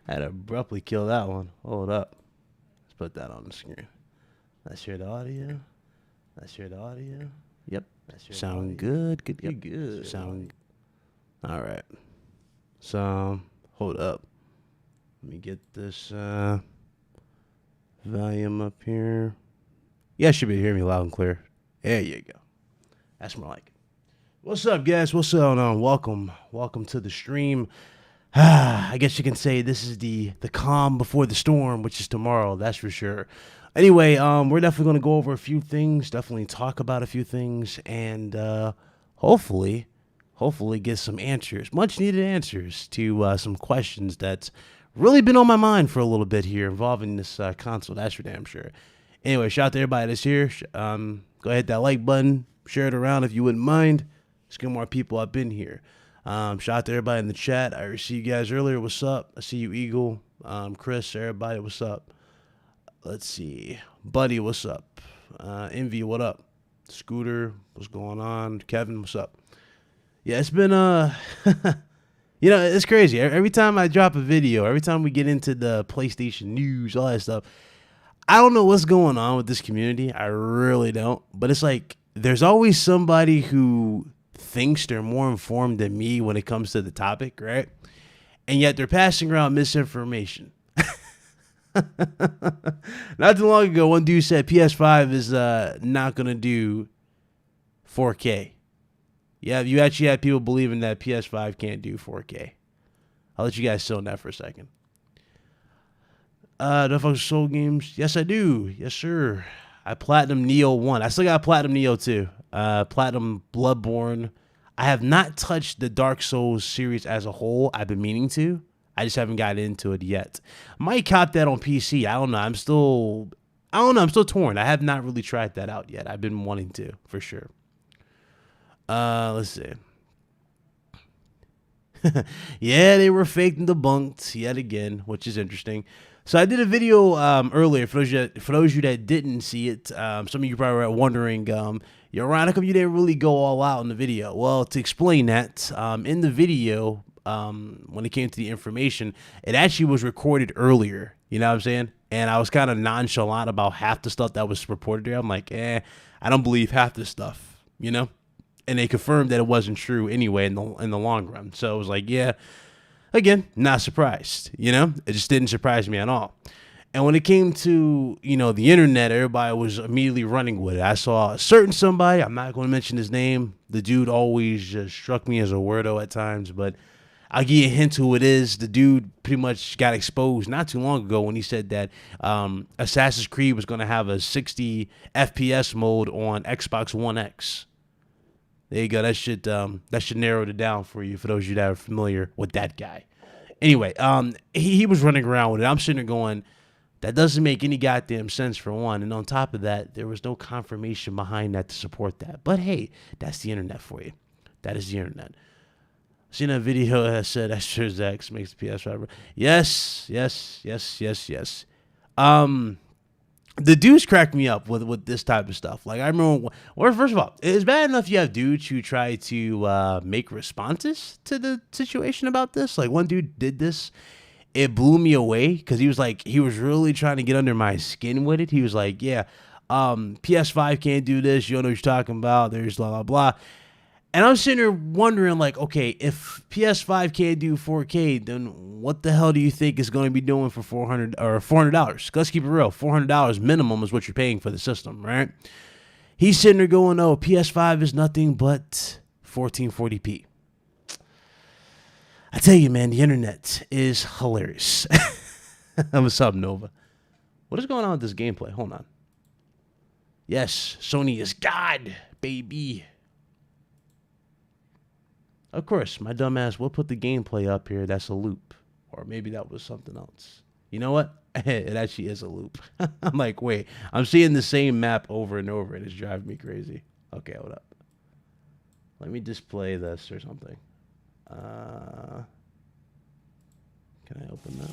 Had to abruptly kill that one. Hold up. Let's put that on the screen. Let's hear the audio. Let's hear the audio. Yep. Sound good. Good. Yep. Good. Sound. All right. So hold up. Let me get this volume up here. You guys should be hearing me loud and clear. There you go. That's more like it. What's up, guys? What's going on? Welcome to the stream. I guess you can say this is the calm before the storm, which is tomorrow. That's for sure. Anyway, we're definitely going to go over a few things. Definitely talk about a few things, and hopefully get some answers, much needed answers to some questions that's really been on my mind for a little bit here involving this console. That's for damn sure. Anyway, shout out to everybody that's here. Go ahead, hit that like button, share it around if you wouldn't mind. Let's get more people up in here. Shout out to everybody in the chat. I see you guys earlier. What's up? I see you, Eagle. Chris, everybody, what's up? Let's see. Buddy, what's up? Envy, what up? Scooter, what's going on? Kevin, what's up? Yeah, it's been you know, it's crazy. Every time I drop a video, every time we get into the PlayStation news, all that stuff, I don't know what's going on with this community. I really don't. But it's like there's always somebody who thinks they're more informed than me when it comes to the topic, right? And yet they're passing around misinformation. Not too long ago, one dude said PS5 is not going to do 4K. Yeah, you actually had people believing that PS5 can't do 4K. I'll let you guys sit on that for a second. Do I fuck with Soul games? Yes, I do. Yes, sir. I Platinum Neo 1. I still got Platinum Neo 2. Platinum Bloodborne. I have not touched the Dark Souls series as a whole. I've been meaning to. I just haven't gotten into it yet. Might cop that on PC. I don't know. I'm still torn. I have not really tried that out yet. I've been wanting to, for sure. Let's see. Yeah, they were faked and debunked yet again, which is interesting. So I did a video earlier. For those of you that didn't see it, some of you probably were wondering, yo, Ryan, how come you didn't really go all out in the video? Well, to explain that, in the video, when it came to the information, it actually was recorded earlier. You know what I'm saying? And I was kind of nonchalant about half the stuff that was reported there. I'm like, I don't believe half this stuff, you know? And they confirmed that it wasn't true anyway in the long run. So it was like, yeah, again, not surprised, you know? It just didn't surprise me at all. And when it came to, you know, the internet, everybody was immediately running with it. I saw a certain somebody, I'm not going to mention his name. The dude always just struck me as a weirdo at times, but I'll give you a hint who it is. The dude pretty much got exposed not too long ago when he said that Assassin's Creed was going to have a 60 FPS mode on Xbox One X. There you go. That should narrow it down for you, for those of you that are familiar with that guy. Anyway, he was running around with it. I'm sitting there going, that doesn't make any goddamn sense, for one. And on top of that, there was no confirmation behind that to support that. But hey, that's the internet for you. That is the internet. Seen a video that said Asher's X makes the PS5. Yes. The dudes crack me up with this type of stuff. Like, I remember, or first of all, it's bad enough you have dudes who try to make responses to the situation about this. Like, one dude did this. It blew me away because he was really trying to get under my skin with it. He was like, yeah, PS5 can't do this. You don't know what you're talking about. There's blah, blah, blah. And I'm sitting here wondering, like, okay, if PS5 can't do 4K, then what the hell do you think it's going to be doing for $400? Let's keep it real. $400 minimum is what you're paying for the system, right? He's sitting there going, oh, PS5 is nothing but 1440p. I tell you, man, the internet is hilarious. What's up, Nova? What is going on with this gameplay? Hold on. Yes, Sony is God, baby. Of course, my dumb ass will put the gameplay up here. That's a loop. Or maybe that was something else. You know what? It actually is a loop. I'm like, wait. I'm seeing the same map over and over, and it's driving me crazy. Okay, hold up. Let me display this or something. Can I open that?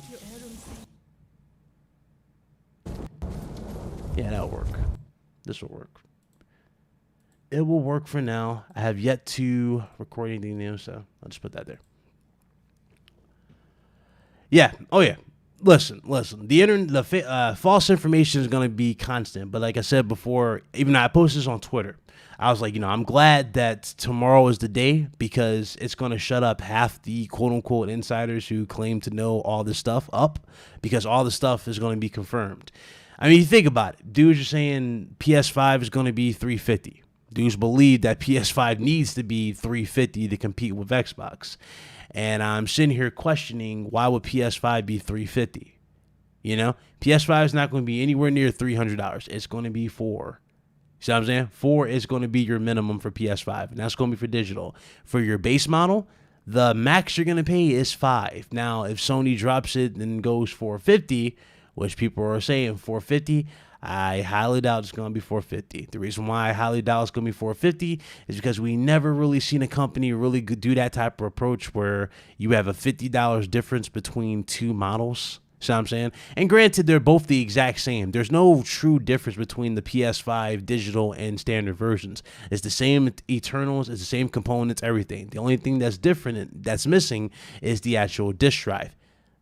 Yeah, that'll work. This will work. It will work for now. I have yet to record anything new, so I'll just put that there. Yeah. Oh yeah. Listen. The internet, false information is going to be constant. But like I said before, even though I posted this on Twitter, I was like, I'm glad that tomorrow is the day, because it's going to shut up half the quote unquote insiders who claim to know all this stuff up, because all the stuff is going to be confirmed. I mean, you think about it. Dudes are saying PS5 is going to be $350. Dudes believe that PS5 needs to be $350 to compete with Xbox. And I'm sitting here questioning, why would PS5 be $350? PS5 is not going to be anywhere near $300. It's going to be $400. See what I'm saying? $400 is going to be your minimum for PS5, and that's going to be for digital. For your base model, the max you're going to pay is $500. Now, if Sony drops it and goes $450, which people are saying $450, I highly doubt it's going to be $450. The reason why I highly doubt it's going to be $450 is because we never really seen a company really do that type of approach where you have a $50 difference between two models. See what I'm saying? And granted, they're both the exact same. There's no true difference between the PS5 digital and standard versions. It's the same Eternals, it's the same components, everything. The only thing that's different, that's missing, is the actual disk drive.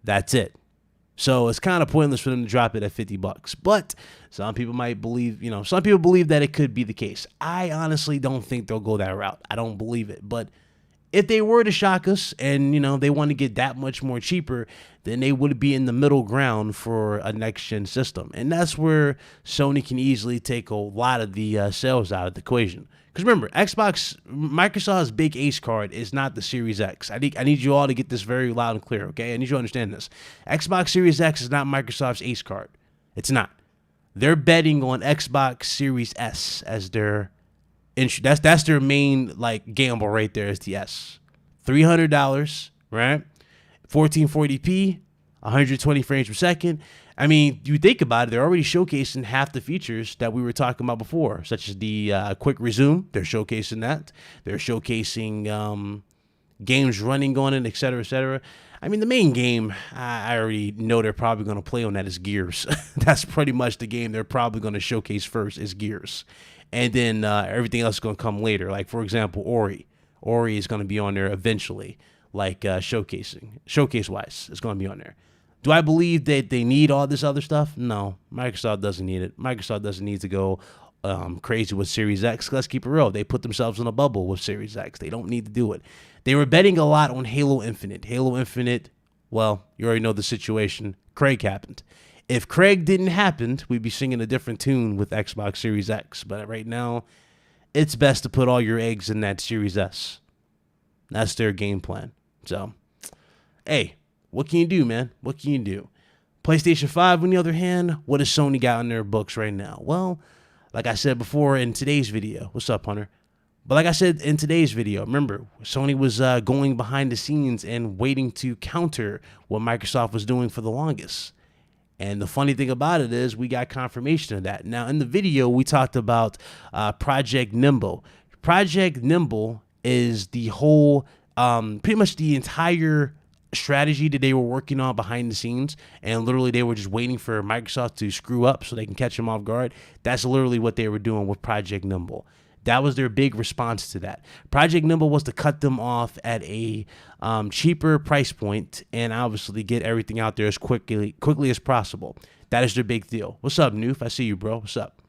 That's it. So it's kind of pointless for them to drop it at $50. But some people might believe, some people believe that it could be the case. I honestly don't think they'll go that route. I don't believe it. But if they were to shock us and, they want to get that much more cheaper, then they would be in the middle ground for a next-gen system. And that's where Sony can easily take a lot of the sales out of the equation. Because remember, Microsoft's big ace card is not the Series X. I need you all to get this very loud and clear, okay? I need you to understand this. Xbox Series X is not Microsoft's ace card. It's not. They're betting on Xbox Series S as their that's their main gamble right there, is the S. $300, right? 1440p, 120 frames per second. I mean, you think about it, they're already showcasing half the features that we were talking about before, such as the quick resume. They're showcasing that. They're showcasing games running on it, et cetera, et cetera. I mean, the main game, I already know they're probably going to play on that, is Gears. That's pretty much the game they're probably going to showcase first, is Gears. And then everything else is going to come later. Like, for example, Ori. Ori is going to be on there eventually, showcase-wise. It's going to be on there. Do I believe that they need all this other stuff? No, Microsoft doesn't need it. Microsoft doesn't need to go crazy with Series X. Let's keep it real. They put themselves in a bubble with Series X. They don't need to do it. They were betting a lot on Halo Infinite. Halo Infinite, well, you already know the situation. Craig happened. If Craig didn't happen, we'd be singing a different tune with Xbox Series X. But right now, it's best to put all your eggs in that Series S. That's their game plan. So, hey, what can you do, man? What can you do? PlayStation 5, on the other hand, what has Sony got in their books right now? Well, like I said before in today's video, what's up, Hunter? But like I said in today's video, remember, Sony was going behind the scenes and waiting to counter what Microsoft was doing for the longest. And the funny thing about it is we got confirmation of that. Now, in the video, we talked about Project Nimble. Project Nimble is the whole, pretty much the entire strategy that they were working on behind the scenes, and literally they were just waiting for Microsoft to screw up so they can catch them off guard. That's literally what they were doing with Project Nimble. That was their big response to that. Project Nimble was to cut them off at a cheaper price point and obviously get everything out there as quickly as possible. That is their big deal. What's up, Noof? I see you, bro. What's up?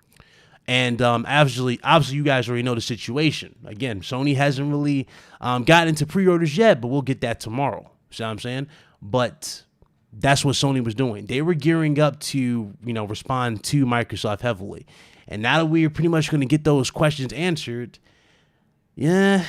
And obviously, you guys already know the situation. Again, Sony hasn't really gotten into pre-orders yet, but we'll get that tomorrow. See what I'm saying? But that's what Sony was doing. They were gearing up to, respond to Microsoft heavily. And now that we are pretty much going to get those questions answered, yeah,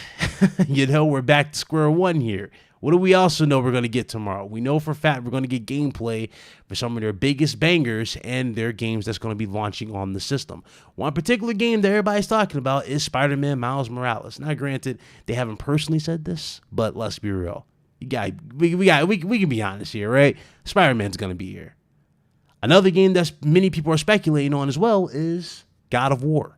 we're back to square one here. What do we also know we're going to get tomorrow? We know for a fact we're going to get gameplay for some of their biggest bangers and their games that's going to be launching on the system. One particular game that everybody's talking about is Spider-Man Miles Morales. Now, granted, they haven't personally said this, but let's be real. We can be honest here, right? Spider-Man's going to be here. Another game that many people are speculating on as well is God of War.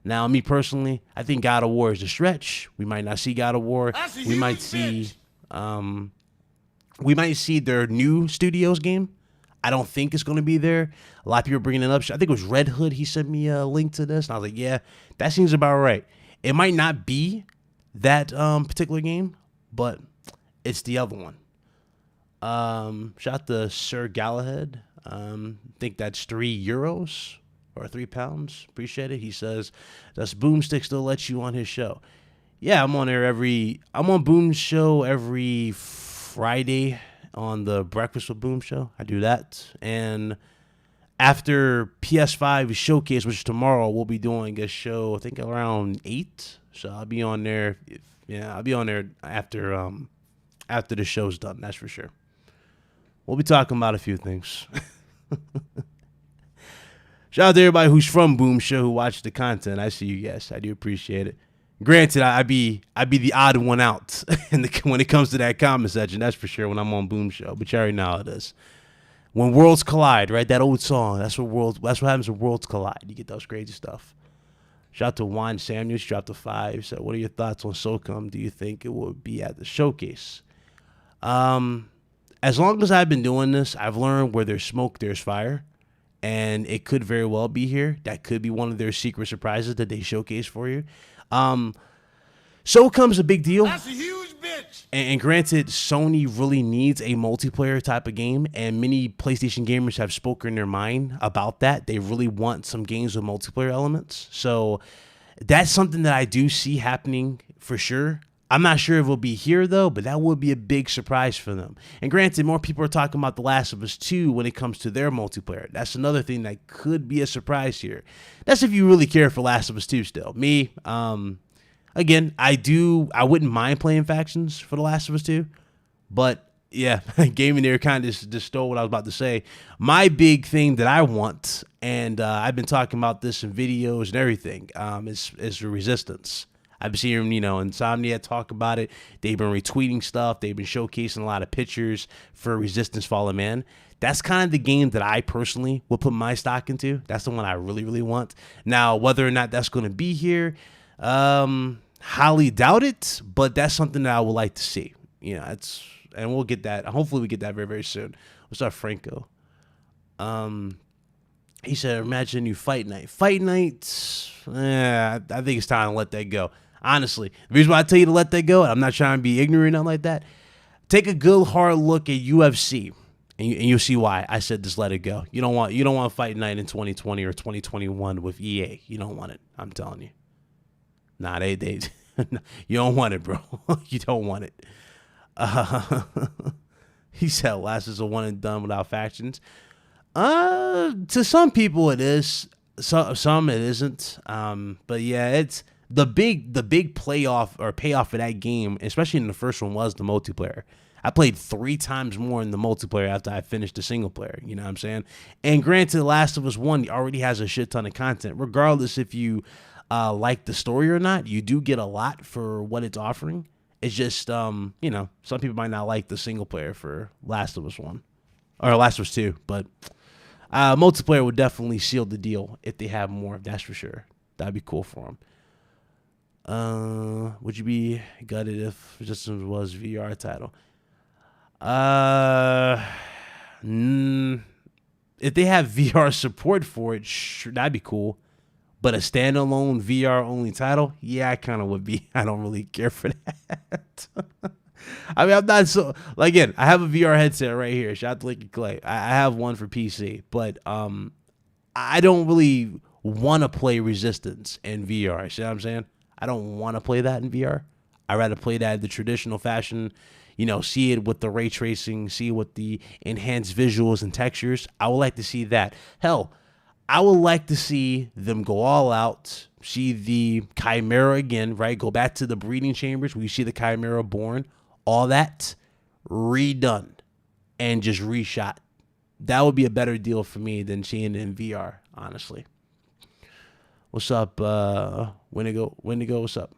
Now, me personally, I think God of War is a stretch. We might not see God of War. We might see their new studios game. I don't think it's going to be there. A lot of people are bringing it up. I think it was Red Hood. He sent me a link to this, and I was like, yeah, that seems about right. It might not be that particular game, but it's the other one. Shout out to Sir Galahad. Think that's €3 or £3. Appreciate it. He says, does Boomstick still let you on his show? Yeah, I'm on Boom's show every Friday on the Breakfast with Boom show. I do that. And after PS5 showcase, which is tomorrow, we'll be doing a show, I think around 8. So I'll be on there. I'll be on there after the show's done. That's for sure. We'll be talking about a few things. Shout out to everybody who's from Boom Show who watched the content. I see you guys. I do appreciate it. Granted, I be the odd one out when it comes to that comment section. That's for sure when I'm on Boom Show. But you already know how it is. When worlds collide, right? That old song. That's what happens when worlds collide. You get those crazy stuff. Shout out to Juan Samuels. Dropped a 5. So, what are your thoughts on SOCOM? Do you think it will be at the showcase? As long as I've been doing this, I've learned where there's smoke, there's fire. And it could very well be here. That could be one of their secret surprises that they showcase for you. SOCOM's a big deal. That's a huge bitch. And granted, Sony really needs a multiplayer type of game. And many PlayStation gamers have spoken their mind about that. They really want some games with multiplayer elements. So that's something that I do see happening for sure. I'm not sure if it'll be here, though, but that would be a big surprise for them. And granted, more people are talking about The Last of Us 2 when it comes to their multiplayer. That's another thing that could be a surprise here. That's if you really care for Last of Us 2 still. Me, again, I wouldn't mind playing factions for The Last of Us 2, but yeah, gaming there kind of just stole what I was about to say. My big thing that I want, and I've been talking about this in videos and everything, is the Resistance. I've been seeing, Insomnia talk about it. They've been retweeting stuff. They've been showcasing a lot of pictures for Resistance Fallen Man. That's kind of the game that I personally will put my stock into. That's the one I really, really want. Now, whether or not that's going to be here, highly doubt it, but that's something that I would like to see. And we'll get that. Hopefully we get that very, very soon. What's up, Franco? He said, imagine a new Fight Night. Fight Night, I think it's time to let that go. Honestly, the reason why I tell you to let that go, and I'm not trying to be ignorant or nothing like that, take a good hard look at UFC, and you'll see why I said just let it go. You don't want Fight Night in 2020 or 2021 with EA. You don't want it. I'm telling you. Nah, they you don't want it, bro. You don't want it. He said Last is a one and done without factions. To some people it is. Some it isn't. But yeah, it's the big payoff for that game, especially in the first one, was the multiplayer. I played 3 times more in the multiplayer after I finished the single player. You know what I'm saying? And granted, The Last of Us 1 already has a shit ton of content. Regardless if you like the story or not, you do get a lot for what it's offering. It's just, some people might not like the single player for Last of Us 1 or Last of Us 2, but multiplayer would definitely seal the deal if they have more. That's for sure. That'd be cool for them. Would you be gutted if Resistance was VR title? If they have VR support for it, sure, that'd be cool. But a standalone VR only title, yeah, I kind of would be. I don't really care for that. I mean, I'm not so, again, I have a VR headset right here. Shout out to Liquid Clay. I have one for PC, but I don't really want to play Resistance in VR. See what I'm saying? I don't want to play that in VR. I'd rather play that in the traditional fashion, see it with the ray tracing, see it with the enhanced visuals and textures. I would like to see that. Hell, I would like to see them go all out, see the Chimera again, right? Go back to the breeding chambers where you see the Chimera born, all that redone and just reshot. That would be a better deal for me than seeing it in VR, honestly. What's up, Wendigo? What's up?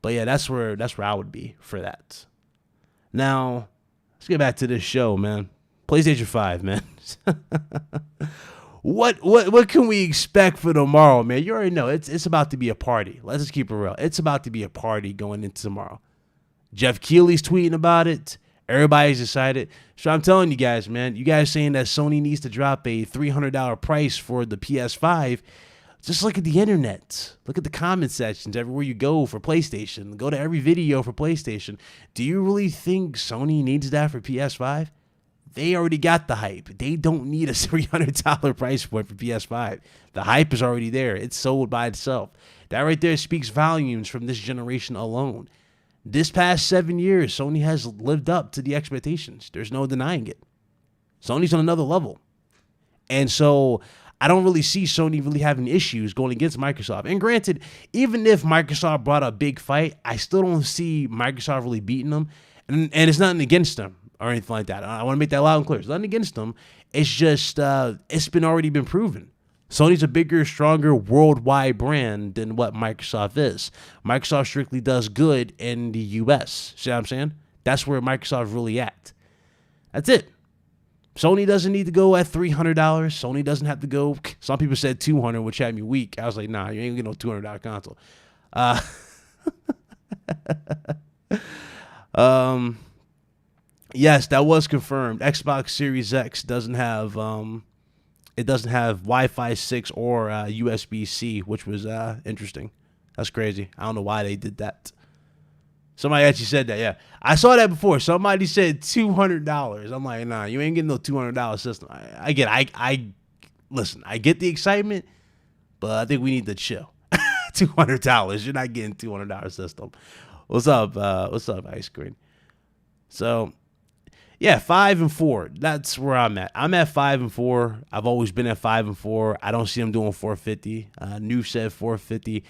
But yeah, that's where I would be for that. Now, let's get back to this show, man. PlayStation 5, man. What can we expect for tomorrow, man? You already know it's about to be a party. Let's just keep it real. It's about to be a party going into tomorrow. Jeff Keighley's tweeting about it. Everybody's excited. So I'm telling you guys, man, you guys saying that Sony needs to drop a $300 price for the PS5 Just look at the internet. Look at the comment sections everywhere you go for PlayStation. Go to every video for PlayStation. Do you really think Sony needs that for PS5? They already got the hype. They don't need a $300 price point for PS5. The hype is already there. It's sold by itself. That right there speaks volumes from this generation alone. This past 7 years, Sony has lived up to the expectations. There's no denying it. Sony's on another level. And so I don't really see Sony really having issues going against Microsoft. And granted, even if Microsoft brought a big fight, I still don't see Microsoft really beating them. And it's nothing against them or anything like that. I want to make that loud and clear. It's nothing against them. It's just, it's already been proven. Sony's a bigger, stronger worldwide brand than what Microsoft is. Microsoft strictly does good in the US. See what I'm saying? That's where Microsoft's really at. That's it. Sony doesn't need to go at $300. Sony doesn't have to go. Some people said $200, which had me weak. I was like, nah, you ain't gonna get no $200 console. Yes, that was confirmed. Xbox Series X doesn't have Wi-Fi 6 or USB-C, which was interesting. That's crazy. I don't know why they did that. Somebody actually said that, yeah. I saw that before. Somebody said $200. I'm like, nah, you ain't getting no $200 system. Listen, I get the excitement, but I think we need to chill. $200. You're not getting $200 system. What's up, Ice Cream? So, yeah, 5 and 4. That's where I'm at. I'm at 5 and 4. I've always been at 5 and 4. I don't see them doing 450. New said 450.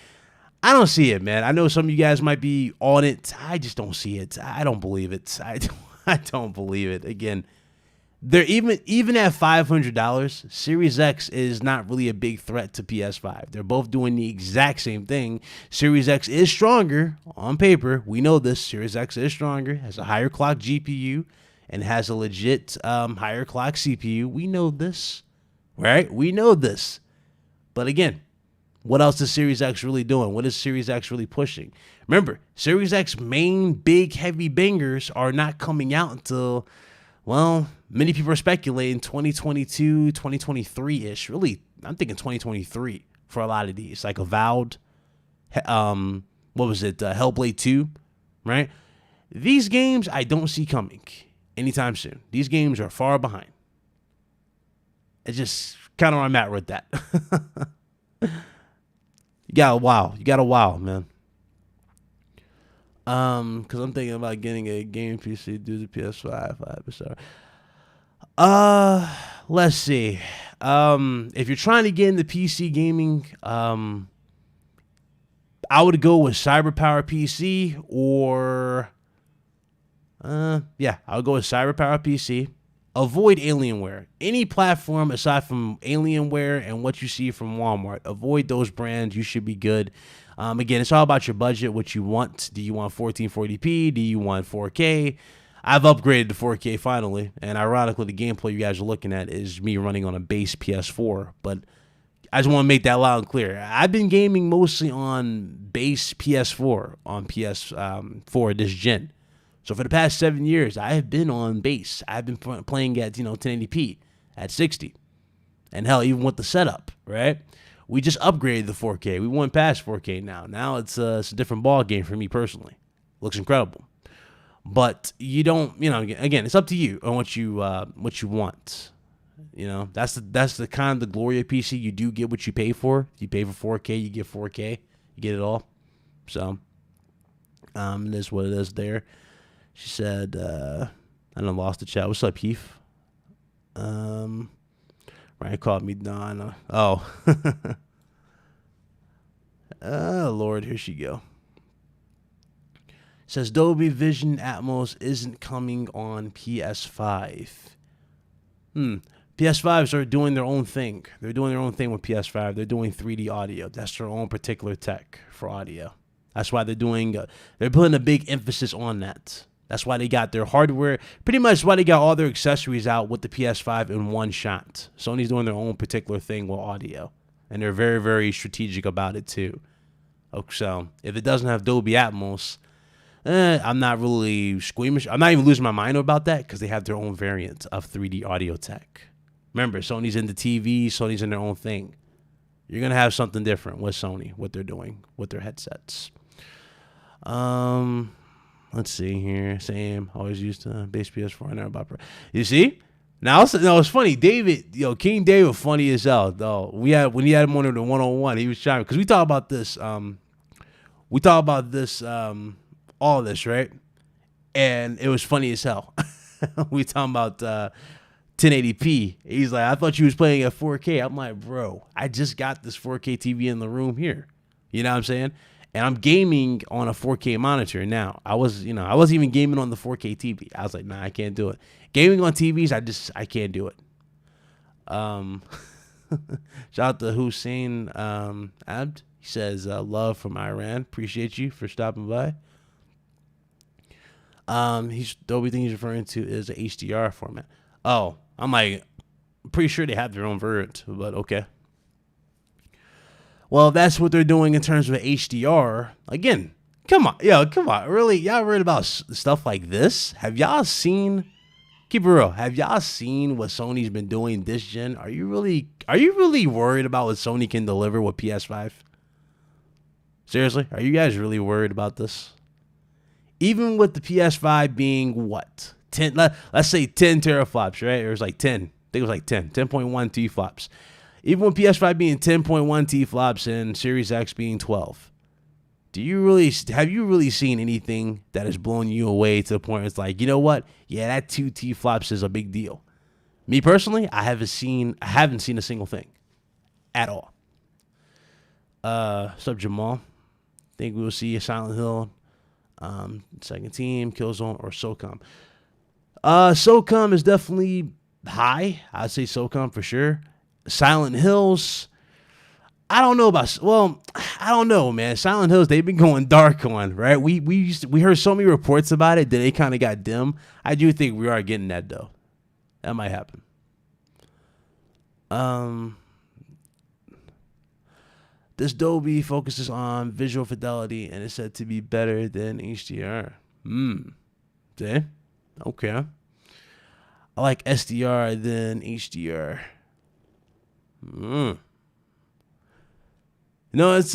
I don't see it, man. I know some of you guys might be on it. I just don't see it. I don't believe it. I don't believe it. Again, they're even at $500. Series X is not really a big threat to PS5. They're both doing the exact same thing. Series X is stronger on paper. We know this. Series X is stronger. Has a higher clock GPU and has a legit higher clock CPU. We know this, right? We know this. But again, what else is Series X really doing? What is Series X really pushing? Remember, Series X main big heavy bangers are not coming out until, well, many people are speculating 2022, 2023-ish. Really, I'm thinking 2023 for a lot of these. Like Avowed, what was it, Hellblade 2, right? These games I don't see coming anytime soon. These games are far behind. It's just kind of where I'm at with that. You got a while, man. Because I'm thinking about getting a gaming PC due to PS5. Let's see. If you're trying to get into PC gaming, I would go with CyberPower PC or, I would go with CyberPower PC. Avoid Alienware. Any platform aside from Alienware and what you see from Walmart. Avoid those brands. You should be good. Again, it's all about your budget, what you want. Do you want 1440p? Do you want 4K? I've upgraded to 4K finally. And ironically, the gameplay you guys are looking at is me running on a base PS4. But I just want to make that loud and clear. I've been gaming mostly on base PS4 on PS4 this gen. So for the past 7 years, I have been on base. I've been playing at 1080p at 60, and hell, even with the setup, right? We just upgraded the 4K. We went past 4K now. Now it's a different ball game for me personally. Looks incredible, but you don't. Again, it's up to you on what you want. That's the kind of the glory of PC. You do get what you pay for. You pay for 4K, you get 4K. You get it all. So, it is what it is there. She said, I done lost the chat. What's up, Heath? Ryan called me Donna. Oh. Oh, Lord, here she go. Says Dolby Vision Atmos isn't coming on PS5. PS5s are doing their own thing. They're doing their own thing with PS5. They're doing 3D audio. That's their own particular tech for audio. That's why they're putting a big emphasis on that. That's why they got their hardware, pretty much why they got all their accessories out with the PS5 in one shot. Sony's doing their own particular thing with audio, and they're very, very strategic about it too. So if it doesn't have Dolby Atmos, I'm not really squeamish. I'm not even losing my mind about that because they have their own variant of 3D audio tech. Remember, Sony's into TV, Sony's in their own thing. You're gonna have something different with Sony, what they're doing with their headsets. Let's see here. Same. Always used to base PS4 and about. You see? Now it's funny. David, King David, funny as hell. Though when he had him on the 101, he was trying because we talk about this. All of this, right? And it was funny as hell. We talking about 1080p. He's like, I thought you was playing at 4K. I'm like, bro, I just got this 4K TV in the room here. You know what I'm saying? And I'm gaming on a 4K monitor now. I wasn't even gaming on the 4K TV. I was like, nah, I can't do it. Gaming on TVs, I can't do it. Shout out to Hussein Abd. He says, love from Iran. Appreciate you for stopping by. The only thing he's referring to is the HDR format. Oh, I'm like, pretty sure they have their own variant, but okay. Well, that's what they're doing in terms of HDR. Again, come on. Really? Y'all worried about stuff like this? Have y'all seen, keep it real, have y'all seen what Sony's been doing this gen? Are you really worried about what Sony can deliver with PS5? Seriously? Are you guys really worried about this? Even with the PS5 being what? 10, let's say 10 teraflops, right? It was like 10. I think it was like 10.1 T-flops. Even with PS5 being 10.1 T-flops and Series X being 12. Have you really seen anything that has blown you away to the point where it's like, you know what? Yeah, that 2 T-flops is a big deal. Me personally, I haven't seen a single thing at all. What's up, Jamal? Think we will see a Silent Hill, second team, Killzone, or SOCOM. SOCOM is definitely high. I'd say SOCOM for sure. Silent Hills, I don't know, man. Silent Hills, they've been going dark on, right? We heard so many reports about it, then it kind of got dim. I do think we are getting that though. That might happen. This Dolby focuses on visual fidelity and is said to be better than HDR. See? Okay. I like SDR than HDR. It's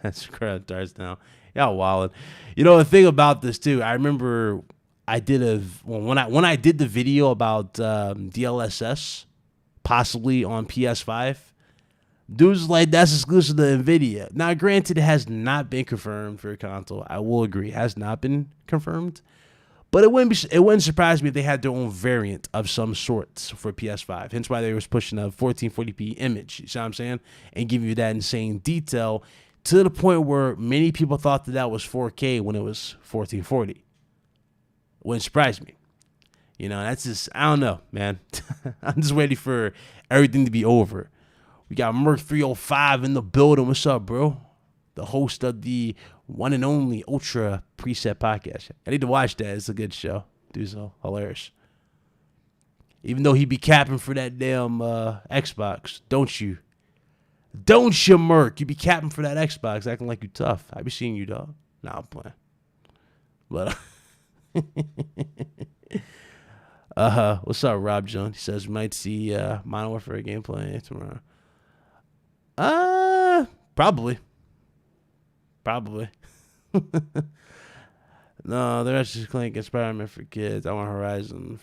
that's crowd darts now. Y'all wildin'. The thing about this too, I remember when I did the video about DLSS possibly on PS5. Dudes like that's exclusive to Nvidia. Now, granted, it has not been confirmed for a console. I will agree, it has not been confirmed. But it wouldn't surprise me if they had their own variant of some sorts for PS5. Hence why they was pushing a 1440p image. You see what I'm saying? And giving you that insane detail to the point where many people thought that was 4K when it was 1440. Wouldn't surprise me. That's just, I don't know, man. I'm just ready for everything to be over. We got Merc 305 in the building. What's up, bro? The host of the one and only Ultra Preset podcast. I need to watch that. It's a good show. Dude's so hilarious. Even though he be capping for that damn Xbox. Don't you, Merc? You be capping for that Xbox, acting like you tough. I be seeing you, dog. Nah, I'm playing. But what's up, Rob Jones? He says we might see Modern Warfare gameplay tomorrow. Probably. No, they're actually playing Spider-Man for kids. I want Horizon.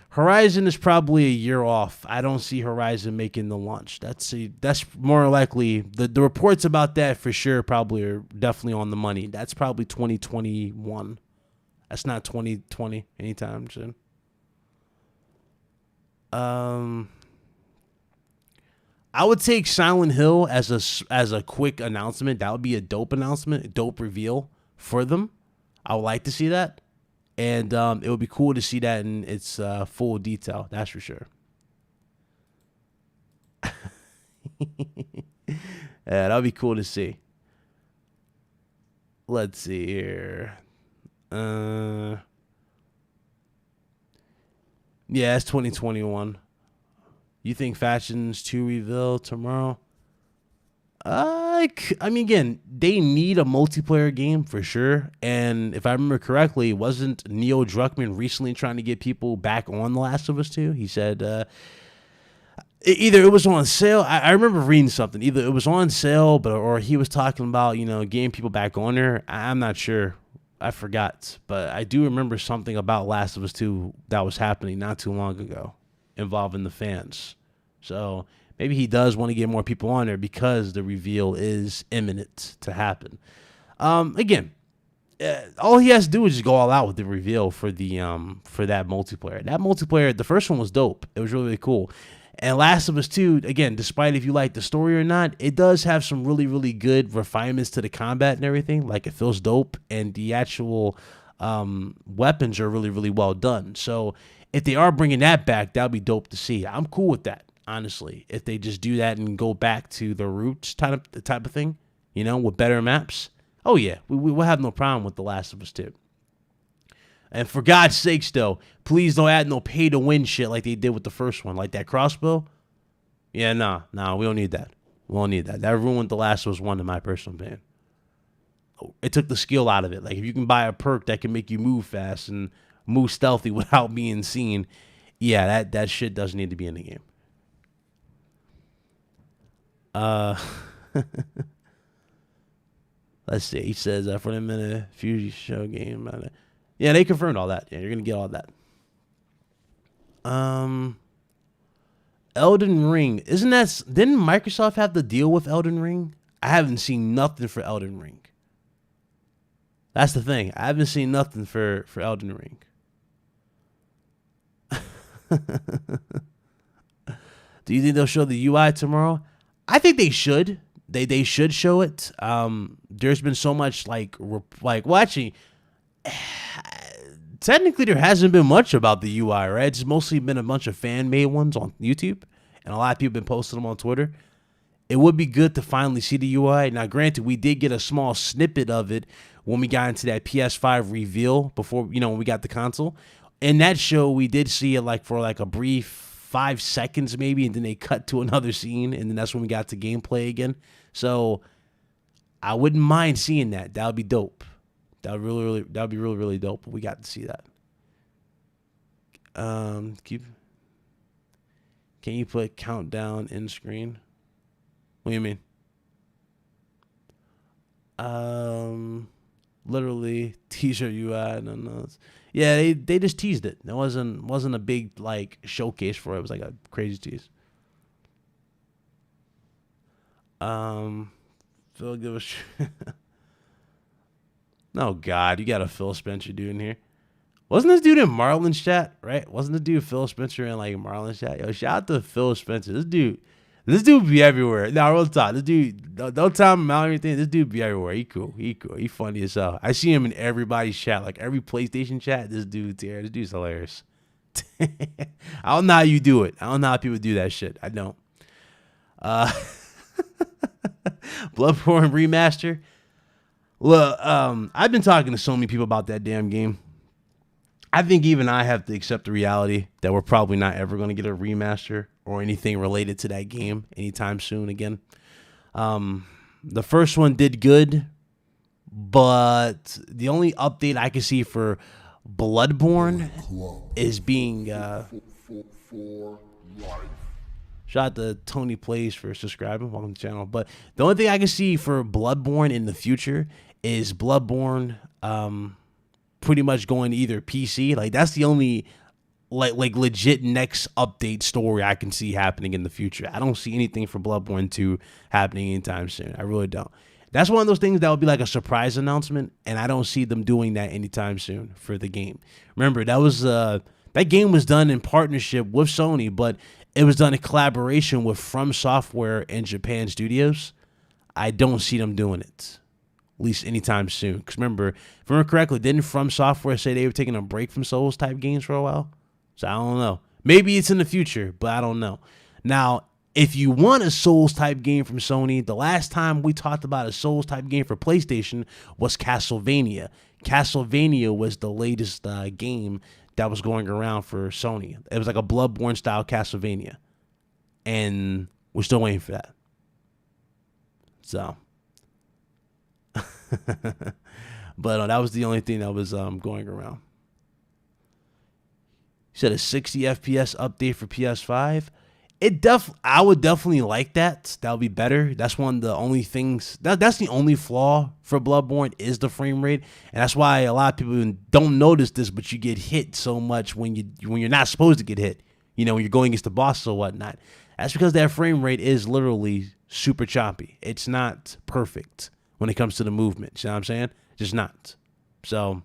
Horizon is probably a year off. I don't see Horizon making the launch. That's more likely. The reports about that for sure probably are definitely on the money. That's probably 2021. That's not 2020 anytime soon. I would take Silent Hill as a quick announcement. That would be a dope announcement, a dope reveal for them. I would like to see that. And it would be cool to see that in its full detail. That's for sure. Yeah, that would be cool to see. Let's see here. Yeah, it's 2021. You think Factions 2 reveal tomorrow? I mean, again, they need a multiplayer game for sure. And if I remember correctly, wasn't Neil Druckmann recently trying to get people back on The Last of Us 2? He said, either it was on sale. I remember reading something. Either it was on sale, or he was talking about, getting people back on there. I'm not sure. I forgot, but I do remember something about Last of Us 2 that was happening not too long ago, involving the fans. So maybe he does want to get more people on there because the reveal is imminent to happen. Again, all he has to do is just go all out with the reveal for the for that multiplayer. That multiplayer, the first one was dope. It was really, really cool. And Last of Us 2, again, despite if you like the story or not, it does have some really, really good refinements to the combat and everything. Like, it feels dope, and the actual weapons are really, really well done. So if they are bringing that back, that would be dope to see. I'm cool with that, honestly. If they just do that and go back to the roots type of thing, with better maps. Oh, yeah, we'll have no problem with The Last of Us 2. And for God's sakes, though, please don't add no pay-to-win shit like they did with the first one. Like that crossbow. Yeah, nah, we don't need that. We don't need that. That ruined The Last of Us 1 in my personal opinion. It took the skill out of it. Like, if you can buy a perk that can make you move fast and move stealthy without being seen, yeah, that shit doesn't need to be in the game. Let's see. He says, for the minute, Fusion show game. Yeah, they confirmed all that. Yeah, you're going to get all that. Elden Ring. Didn't Microsoft have to deal with Elden Ring? I haven't seen nothing for Elden Ring. That's the thing. I haven't seen nothing for Elden Ring. Do you think they'll show the UI tomorrow? I think they should. They should show it. There's been so much actually, technically there hasn't been much about the UI, right? It's mostly been a bunch of fan-made ones on YouTube, and a lot of people have been posting them on Twitter. It would be good to finally see the UI. Now, granted, we did get a small snippet of it when we got into that PS5 reveal before, when we got the console. In that show, we did see it for a brief 5 seconds maybe, and then they cut to another scene, and then that's when we got to gameplay again. So I wouldn't mind seeing that. That would be dope. That would be really, really dope. We got to see that. Can you put countdown in screen? What do you mean? Literally teaser UI. No. Yeah, they just teased it. It wasn't a big showcase for it. It was like a crazy tease. Phil, give us. Oh God, you got a Phil Spencer dude in here. Wasn't this dude in Marlon's chat? Right? Wasn't the dude Phil Spencer in Marlon's chat? Yo, shout out to Phil Spencer. This dude be everywhere. Now, real talk. This dude, don't tell him about anything. This dude be everywhere. He cool. He funny as hell. I see him in everybody's chat, every PlayStation chat. This dude's here. This dude's hilarious. I don't know how you do it. I don't know how people do that shit. I don't. Bloodborne remaster. Look, I've been talking to so many people about that damn game. I think even I have to accept the reality that we're probably not ever going to get a remaster or anything related to that game anytime soon again. The first one did good, but the only update I can see for Bloodborne is being... Shout out to Tony Plays for subscribing. Welcome to the channel. But the only thing I can see for Bloodborne in the future is Bloodborne pretty much going to either PC. That's the only legit next update story I can see happening in the future. I don't see anything for Bloodborne 2 happening anytime soon. I really don't. That's one of those things that would be like a surprise announcement, and I don't see them doing that anytime soon for the game. Remember, that game was done in partnership with Sony, but it was done in collaboration with From Software and Japan Studios. I don't see them doing it, at least anytime soon. Because remember, if I remember correctly, didn't From Software say they were taking a break from Souls type games for a while? So I don't know. Maybe it's in the future, but I don't know. Now, if you want a Souls type game from Sony, the last time we talked about a Souls type game for PlayStation was Castlevania. Castlevania was the latest game that was going around for Sony. It was like a Bloodborne style Castlevania, and we're still waiting for that. So, but that was the only thing that was going around. You said a 60 FPS update for PS5. I would definitely like that. That would be better. That's one of the only things that's the only flaw for Bloodborne is the frame rate, and that's why a lot of people don't notice this, but you get hit so much when you're not supposed to get hit. You know, when you're going against the boss or whatnot. That's because that frame rate is literally super choppy. It's not perfect when it comes to the movement. You know what I'm saying? Just not. So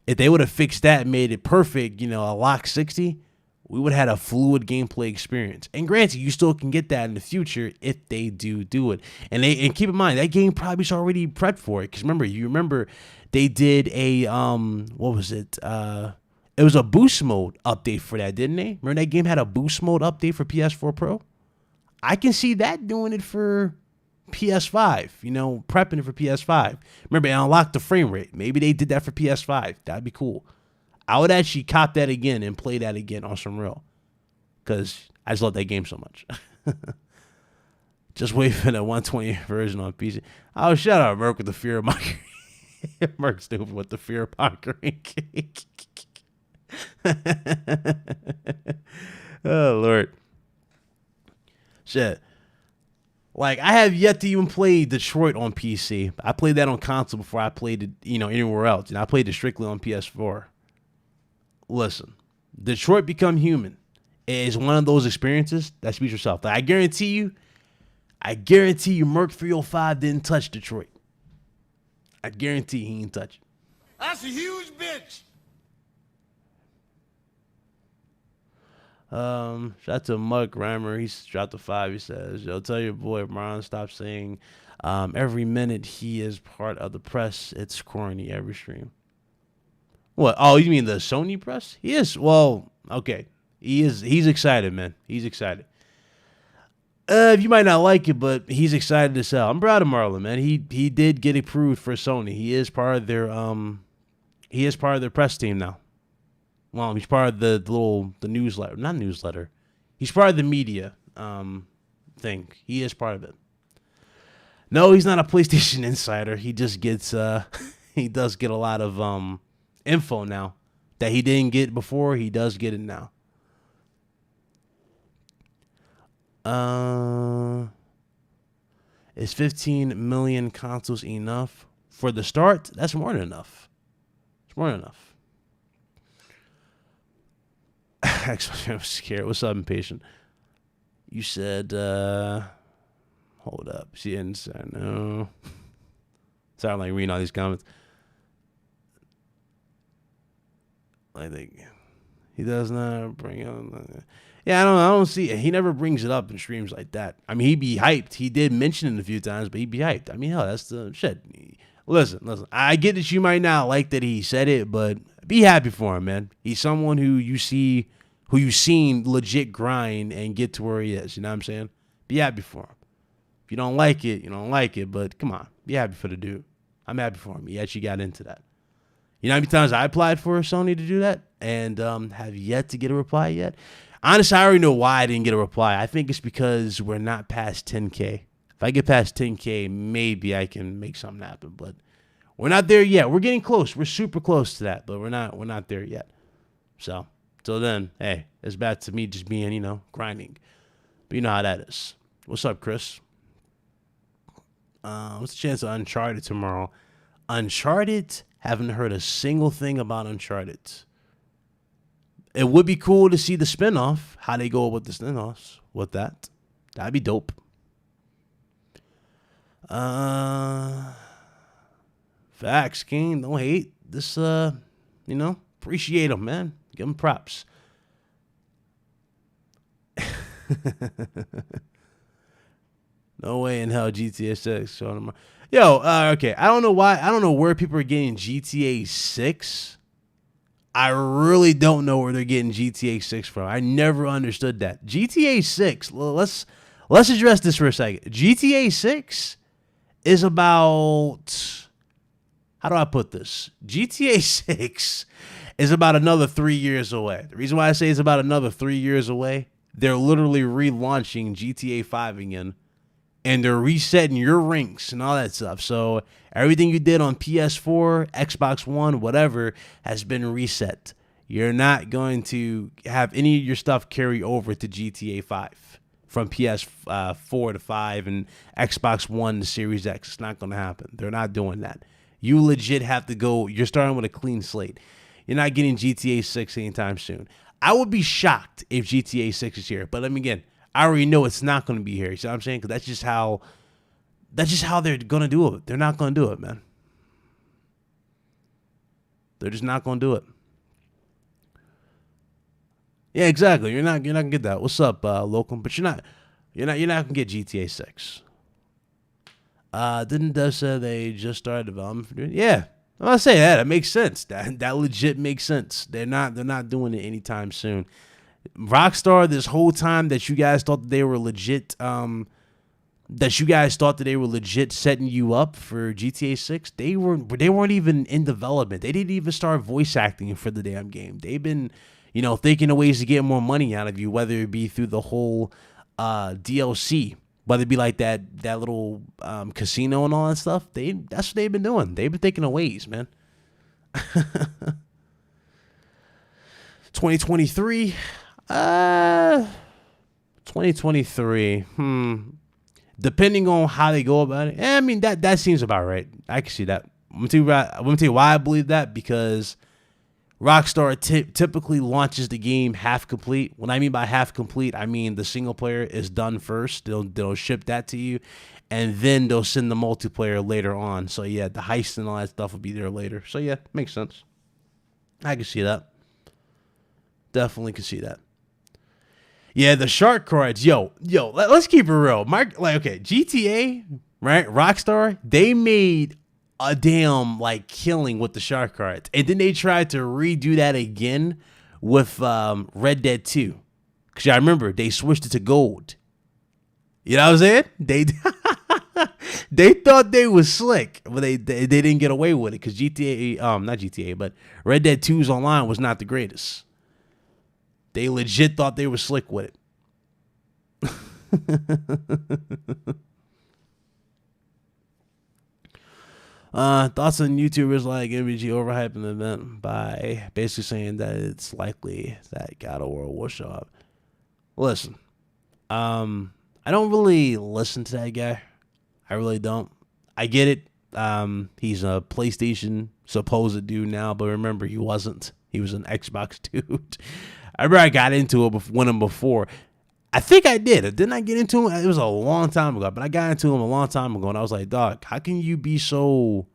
if they would have fixed that and made it perfect, you know, a lock 60, we would have had a fluid gameplay experience. And granted, you still can get that in the future if they do it. And keep in mind, that game probably is already prepped for it. Because remember they did a, what was it? It was a boost mode update for that, didn't they? Remember that game had a boost mode update for PS4 Pro? I can see that doing it for PS5, you know, prepping it for PS5. Remember, it unlocked the frame rate. Maybe they did that for PS5. That'd be cool. I would actually cop that again and play that again on some real. Because I just love that game so much. Just wait for the 120 version on PC. Oh, shut up, Merc, with the fear of mockery. Merc's stupid with the fear of mockery. Oh, Lord. Shit. Like, I have yet to even play Detroit on PC. I played that on console before I played it, you know, anywhere else. And I played it strictly on PS4. Listen, Detroit Become Human is one of those experiences that speaks for itself. Like, I guarantee you, Merc 305 didn't touch Detroit. I guarantee he didn't touch it. That's a huge bitch. Shout out to Mug Reimer. He's dropped a 5. He says, yo, tell your boy Marlon stop saying every minute he is part of the press. It's corny every stream. What? Oh, you mean the Sony press? He is. Well, okay. He is. He's excited, man. He's excited. You might not like it, but he's excited to sell. I'm proud of Marlon, man. He did get approved for Sony. He is part of their press team now. Well, he's part of the newsletter. Not newsletter. He's part of the media thing. He is part of it. No, he's not a PlayStation insider. He just gets he does get a lot of info now that he didn't get before. He does get it now. Is 15 million consoles enough for the start? That's more than enough. It's more than enough. Actually, I'm scared. What's up, impatient? You said, hold up. She didn't say no. Sorry, I'm like reading all these comments. I think he does not bring up. Yeah, I don't see it. He never brings it up in streams like that. I mean, he'd be hyped. He did mention it a few times, but he'd be hyped. I mean, hell, that's the shit. Listen. I get that you might not like that he said it, but be happy for him, man. He's someone who you've seen legit grind and get to where he is. You know what I'm saying? Be happy for him. If you don't like it, you don't like it, but come on. Be happy for the dude. I'm happy for him. He actually got into that. You know how many times I applied for Sony to do that and have yet to get a reply yet? Honestly, I already know why I didn't get a reply. I think it's because we're not past 10K. If I get past 10K, maybe I can make something happen, but we're not there yet. We're getting close. We're super close to that, but we're not there yet. So, till then, hey, it's back to me just being, you know, grinding. But you know how that is. What's up, Chris? What's the chance of Uncharted tomorrow? Uncharted? Haven't heard a single thing about Uncharted. It would be cool to see the spinoff, how they go with the spinoffs with that. That'd be dope. Facts, King. Don't hate this. You know, appreciate them, man. Give them props. No way in hell GTA 6. Yo, okay. I don't know why. I don't know where people are getting GTA 6. I really don't know where they're getting GTA 6 from. I never understood that. GTA 6, let's address this for a second. GTA 6 is about, how do I put this? GTA 6 is about another 3 years away. The reason why I say it's about another 3 years away, they're literally relaunching GTA 5 again. And they're resetting your ranks and all that stuff. So everything you did on PS4, Xbox One, whatever, has been reset. You're not going to have any of your stuff carry over to GTA 5 from PS4 to 5 and Xbox One to Series X. It's not going to happen. They're not doing that. You legit have to go. You're starting with a clean slate. You're not getting GTA 6 anytime soon. I would be shocked if GTA 6 is here. But again, I already know it's not going to be here. You see what I'm saying? Because that's just how they're going to do it. They're not going to do it, man. They're just not going to do it. Yeah, exactly. You're not gonna get that. What's up, Locum? But you're not gonna get GTA 6. Didn't Dev say they just started development for doing? Yeah, I'm gonna say that. It makes sense. That legit makes sense. They're not doing it anytime soon. Rockstar, this whole time that you guys thought that they were legit, setting you up for GTA 6, they weren't even in development. They didn't even start voice acting for the damn game. They've been, thinking of ways to get more money out of you, whether it be through the whole DLC, whether it be like that little casino and all that stuff. That's what they've been doing. They've been thinking of ways, man. 2023, 2023. Depending on how they go about it, I mean that seems about right. I can see that. I'm gonna tell you why I believe that, because Rockstar typically launches the game half complete. What I mean by half complete, I mean the single player is done first. They'll ship that to you, and then they'll send the multiplayer later on. So yeah, the heist and all that stuff will be there later. So yeah, makes sense. I can see that. Definitely can see that. Yeah, the shark cards, yo, let's keep it real. GTA, right? Rockstar, they made a damn killing with the shark cards, and then they tried to redo that again with Red Dead 2, because I remember they switched it to gold. You know what I'm saying? They thought they was slick, but they didn't get away with it, because not GTA, but Red Dead 2's online was not the greatest. They legit thought they were slick with it. Thoughts on YouTubers like MVG overhyping the event by basically saying that it's likely that God of War will show up. Listen, I don't really listen to that guy. I really don't. I get it. He's a PlayStation supposed dude now, but remember, he wasn't. He was an Xbox dude. I remember I got into it with him before. I think I did. Didn't I get into him? It was a long time ago, but I got into him a long time ago, and I was like, dog, how can you be so,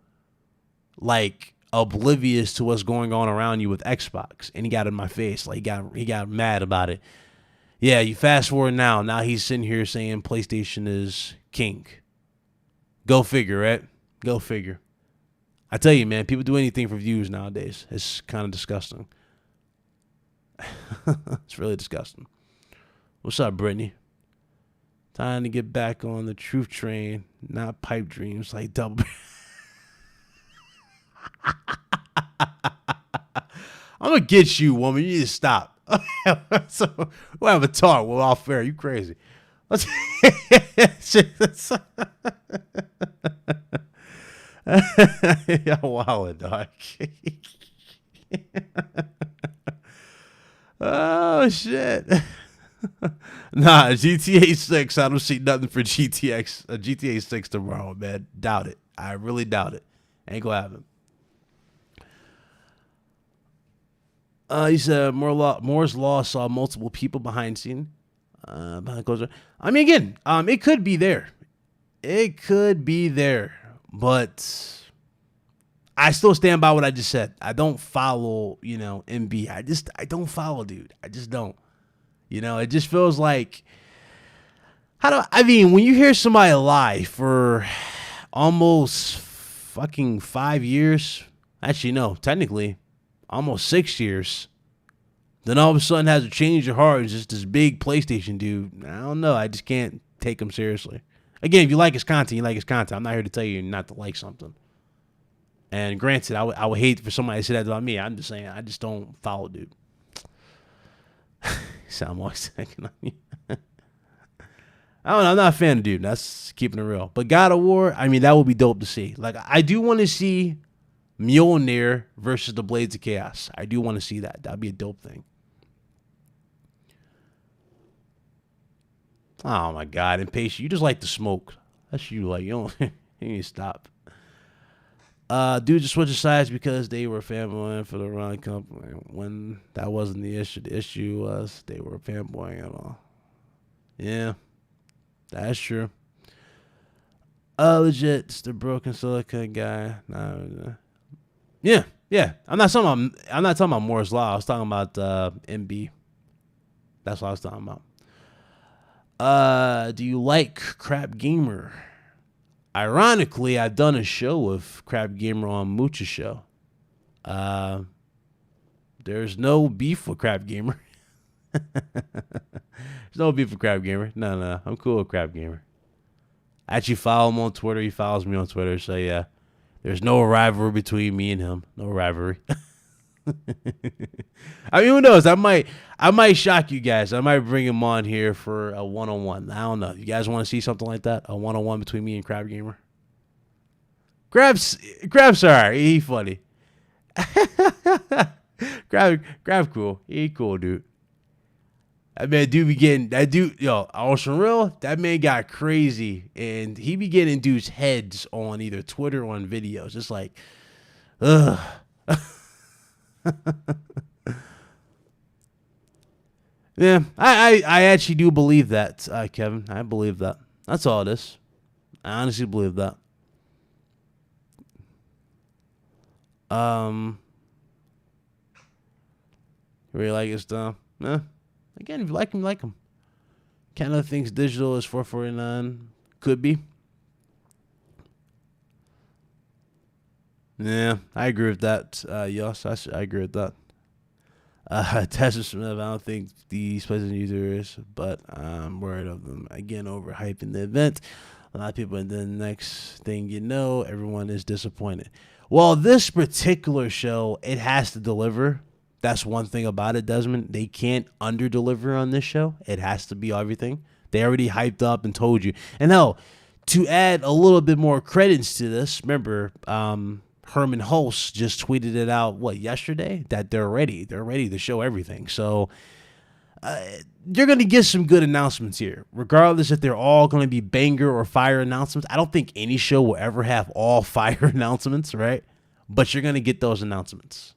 oblivious to what's going on around you with Xbox? And he got in my face. He got mad about it. Yeah, you fast forward now. Now he's sitting here saying PlayStation is king. Go figure, right? Go figure. I tell you, man, people do anything for views nowadays. It's kind of disgusting. It's really disgusting. What's up, Brittany? Time to get back on the truth train, not pipe dreams like double. I'm gonna get you, woman. You need to stop. So we'll have a talk. We're all fair. You crazy? Let's. Yeah, wow, dog. Oh shit. Nah, GTA 6. I don't see nothing for GTA 6 tomorrow, man. Doubt it. I really doubt it. Ain't gonna happen. He said Moore's Law saw multiple people behind scene. Behind closed. I mean, again, it could be there. It could be there, but I still stand by what I just said. I don't follow, MB. I don't follow, dude. I just don't. It just feels like, when you hear somebody lie for almost fucking 5 years, actually, no, technically, almost 6 years, then all of a sudden has a change of heart. It's just this big PlayStation dude. I don't know. I just can't take him seriously. Again, if you like his content, you like his content. I'm not here to tell you not to like something. And granted, I would hate for somebody to say that about me. I'm just saying, I just don't follow, dude. Sound always thinking on me. I don't know. I'm not a fan of dude. That's keeping it real. But God of War, that would be dope to see. I do want to see Mjolnir versus the Blades of Chaos. I do want to see that. That'd be a dope thing. Oh my God, Impatient. You just like to smoke. That's you like. You don't you need to stop. Dude just switched sides because they were fanboying for the wrong company. When that wasn't the issue. The issue was they were fanboying at all. Yeah, that's true. Legit, it's the broken silicon guy. Nah, yeah. I'm not talking about Moore's Law. I was talking about MB. That's what I was talking about. Do you like Crap Gamer? Ironically, I've done a show with Crap Gamer on Mooch's show. There's no beef with Crap Gamer. There's no beef with Crap Gamer. No. I'm cool with Crap Gamer. I actually follow him on Twitter. He follows me on Twitter. So, yeah. There's no rivalry between me and him. No rivalry. I mean, who knows? I might shock you guys. I might bring him on here for a one-on-one. I don't know. You guys want to see something like that? A one-on-one between me and Crab Gamer? Crab's alright. He funny. Crab cool. He cool, dude. That man Ocean Real, that man got crazy. And he be getting dudes' heads on either Twitter or on videos. It's like, ugh. Yeah, I actually do believe that, Kevin. I believe that. That's all it is. I honestly believe that. Really like his stuff. Again, if you like him, like him. Canada thinks digital is $4.49. Could be. Yeah, I agree with that. Yes, I agree with that. Tesla Smith, I don't think the PlayStation user is, but I'm worried of them again overhyping the event. A lot of people, and then the next thing you know, everyone is disappointed. Well, this particular show, it has to deliver. That's one thing about it, Desmond. They can't under-deliver on this show. It has to be everything. They already hyped up and told you. And hell, to add a little bit more credence to this, remember, Herman Hulse just tweeted it out, yesterday? That they're ready. They're ready to show everything. So you're going to get some good announcements here. Regardless if they're all going to be banger or fire announcements. I don't think any show will ever have all fire announcements, right? But you're going to get those announcements.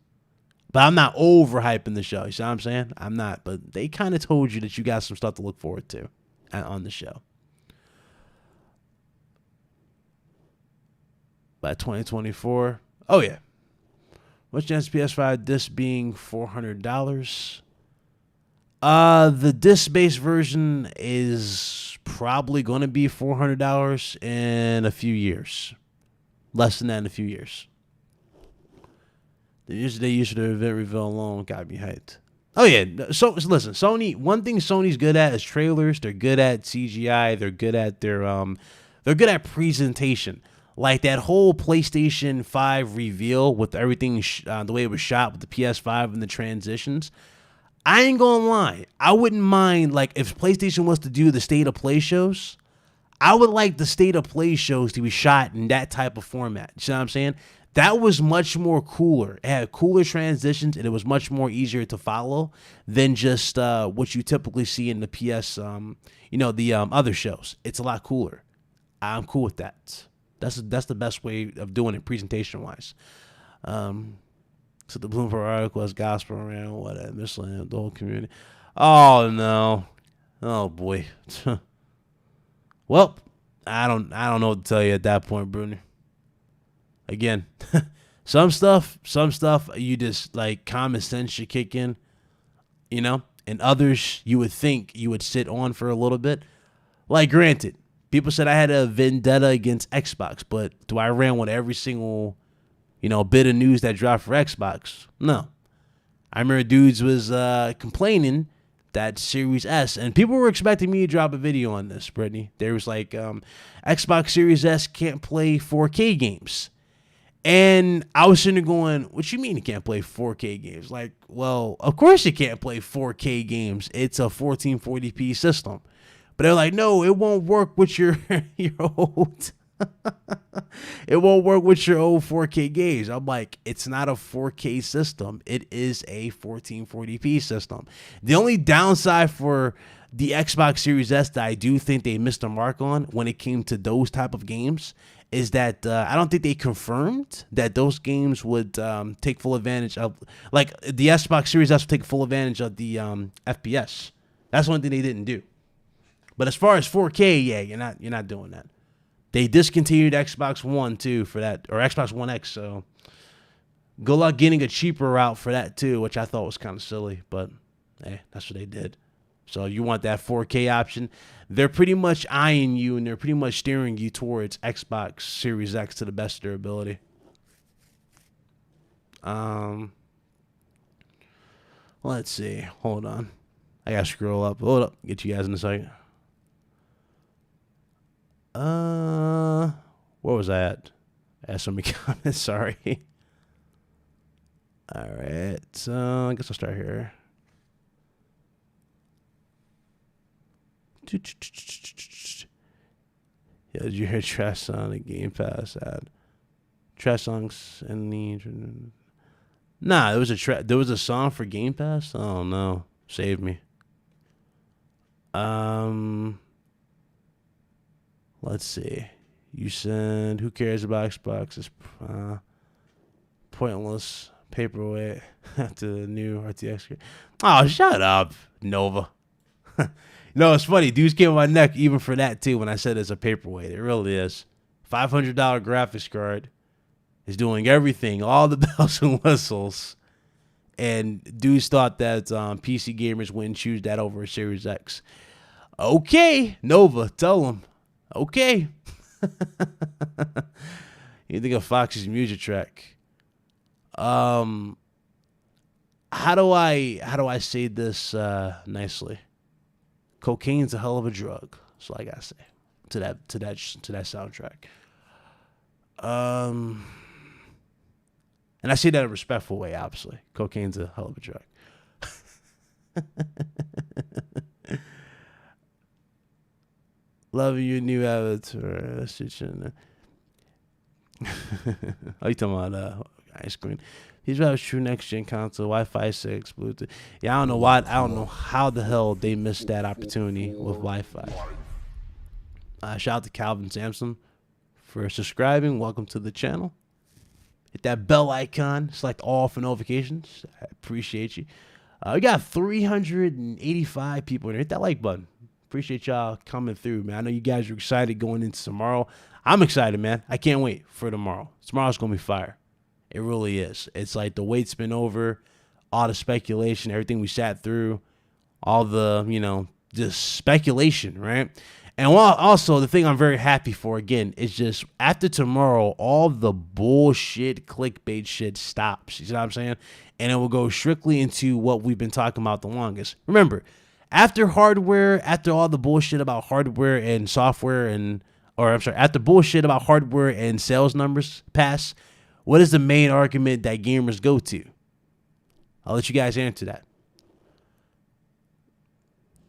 But I'm not overhyping the show. You see what I'm saying? I'm not. But they kind of told you that you got some stuff to look forward to on the show. By 2024. Oh, yeah. What's chance PS5 disc being $400? The disc-based version is probably going to be $400 in a few years. Less than that in a few years. The use of the event reveal alone got me hyped. Oh, yeah. So listen, Sony, one thing Sony's good at is trailers. They're good at CGI. They're good at they're good at presentation. Like that whole PlayStation 5 reveal with everything, the way it was shot with the PS5 and the transitions. I ain't gonna lie. I wouldn't mind, like, if PlayStation was to do the State of Play shows, I would like the State of Play shows to be shot in that type of format. You know what I'm saying? That was much more cooler. It had cooler transitions, and it was much more easier to follow than just what you typically see in the PS, the other shows. It's a lot cooler. I'm cool with that. That's the best way of doing it presentation-wise. So the Bloomberg article has gospel around what misleading the whole community. Oh no, oh boy. Well, I don't know what to tell you at that point, Bruno. Again, some stuff you just like common sense should kick in, and others you would think you would sit on for a little bit. Like, granted, people said I had a vendetta against Xbox, but do I ran with every single, bit of news that dropped for Xbox? No. I remember dudes was complaining that Series S, and people were expecting me to drop a video on this, Brittany. There was like, Xbox Series S can't play 4K games. And I was sitting there going, what you mean it can't play 4K games? Like, well, of course it can't play 4K games. It's a 1440p system. But they're like, no, it won't work with your old It won't work with your old 4K games. I'm like, it's not a 4K system. It is a 1440p system. The only downside for the Xbox Series S that I do think they missed the mark on when it came to those type of games is that I don't think they confirmed that those games would take full advantage of, like the Xbox Series S would take full advantage of the FPS. That's one thing they didn't do. But as far as 4K, yeah, you're not doing that. They discontinued Xbox One too for that, or Xbox One X. So good luck getting a cheaper route for that too, which I thought was kind of silly. But hey, that's what they did. So you want that 4K option? They're pretty much eyeing you, and they're pretty much steering you towards Xbox Series X to the best of their ability. Let's see. Hold on. I gotta scroll up. Hold up. Get you guys in a second. Where was I at? I had so many comments. Sorry. All right. So I guess I'll start here. Yeah, did you hear Trash Song and Game Pass ad? Trash Songs and the Nah, there was a song for Game Pass? Oh no. Save me. Let's see. You send who cares about Xbox? It's pointless paperweight to the new RTX. Oh, shut up, Nova. No, it's funny. Dudes came on my neck even for that too when I said it's a paperweight. It really is. $500 graphics card is doing everything, all the bells and whistles. And dudes thought that PC gamers wouldn't choose that over a Series X. Okay, Nova, tell them. Okay. You think of Fox's music track? How do I say this nicely? Cocaine's a hell of a drug. So I gotta say to that soundtrack. And I say that in a respectful way, obviously. Cocaine's a hell of a drug. Loving your new avatar. That's just oh, you talking about ice cream? He's about true next gen console, Wi-Fi 6, Bluetooth. Yeah, I don't know why. I don't know how the hell they missed that opportunity with Wi-Fi. Shout out to Calvin Sampson for subscribing. Welcome to the channel. Hit that bell icon. Select all for notifications. I appreciate you. We got 385 people in there. Hit that like button. Appreciate y'all coming through, man. I know you guys are excited going into tomorrow. I'm excited, man. I can't wait for tomorrow. Tomorrow's going to be fire. It really is. It's like the wait's been over, all the speculation, everything we sat through, all the, just speculation, right? And also, the thing I'm very happy for, again, is just after tomorrow, all the bullshit, clickbait shit stops. You see what I'm saying? And it will go strictly into what we've been talking about the longest. Remember, after hardware, after all the bullshit about hardware and software after bullshit about hardware and sales numbers pass, what is the main argument that gamers go to? I'll let you guys answer that.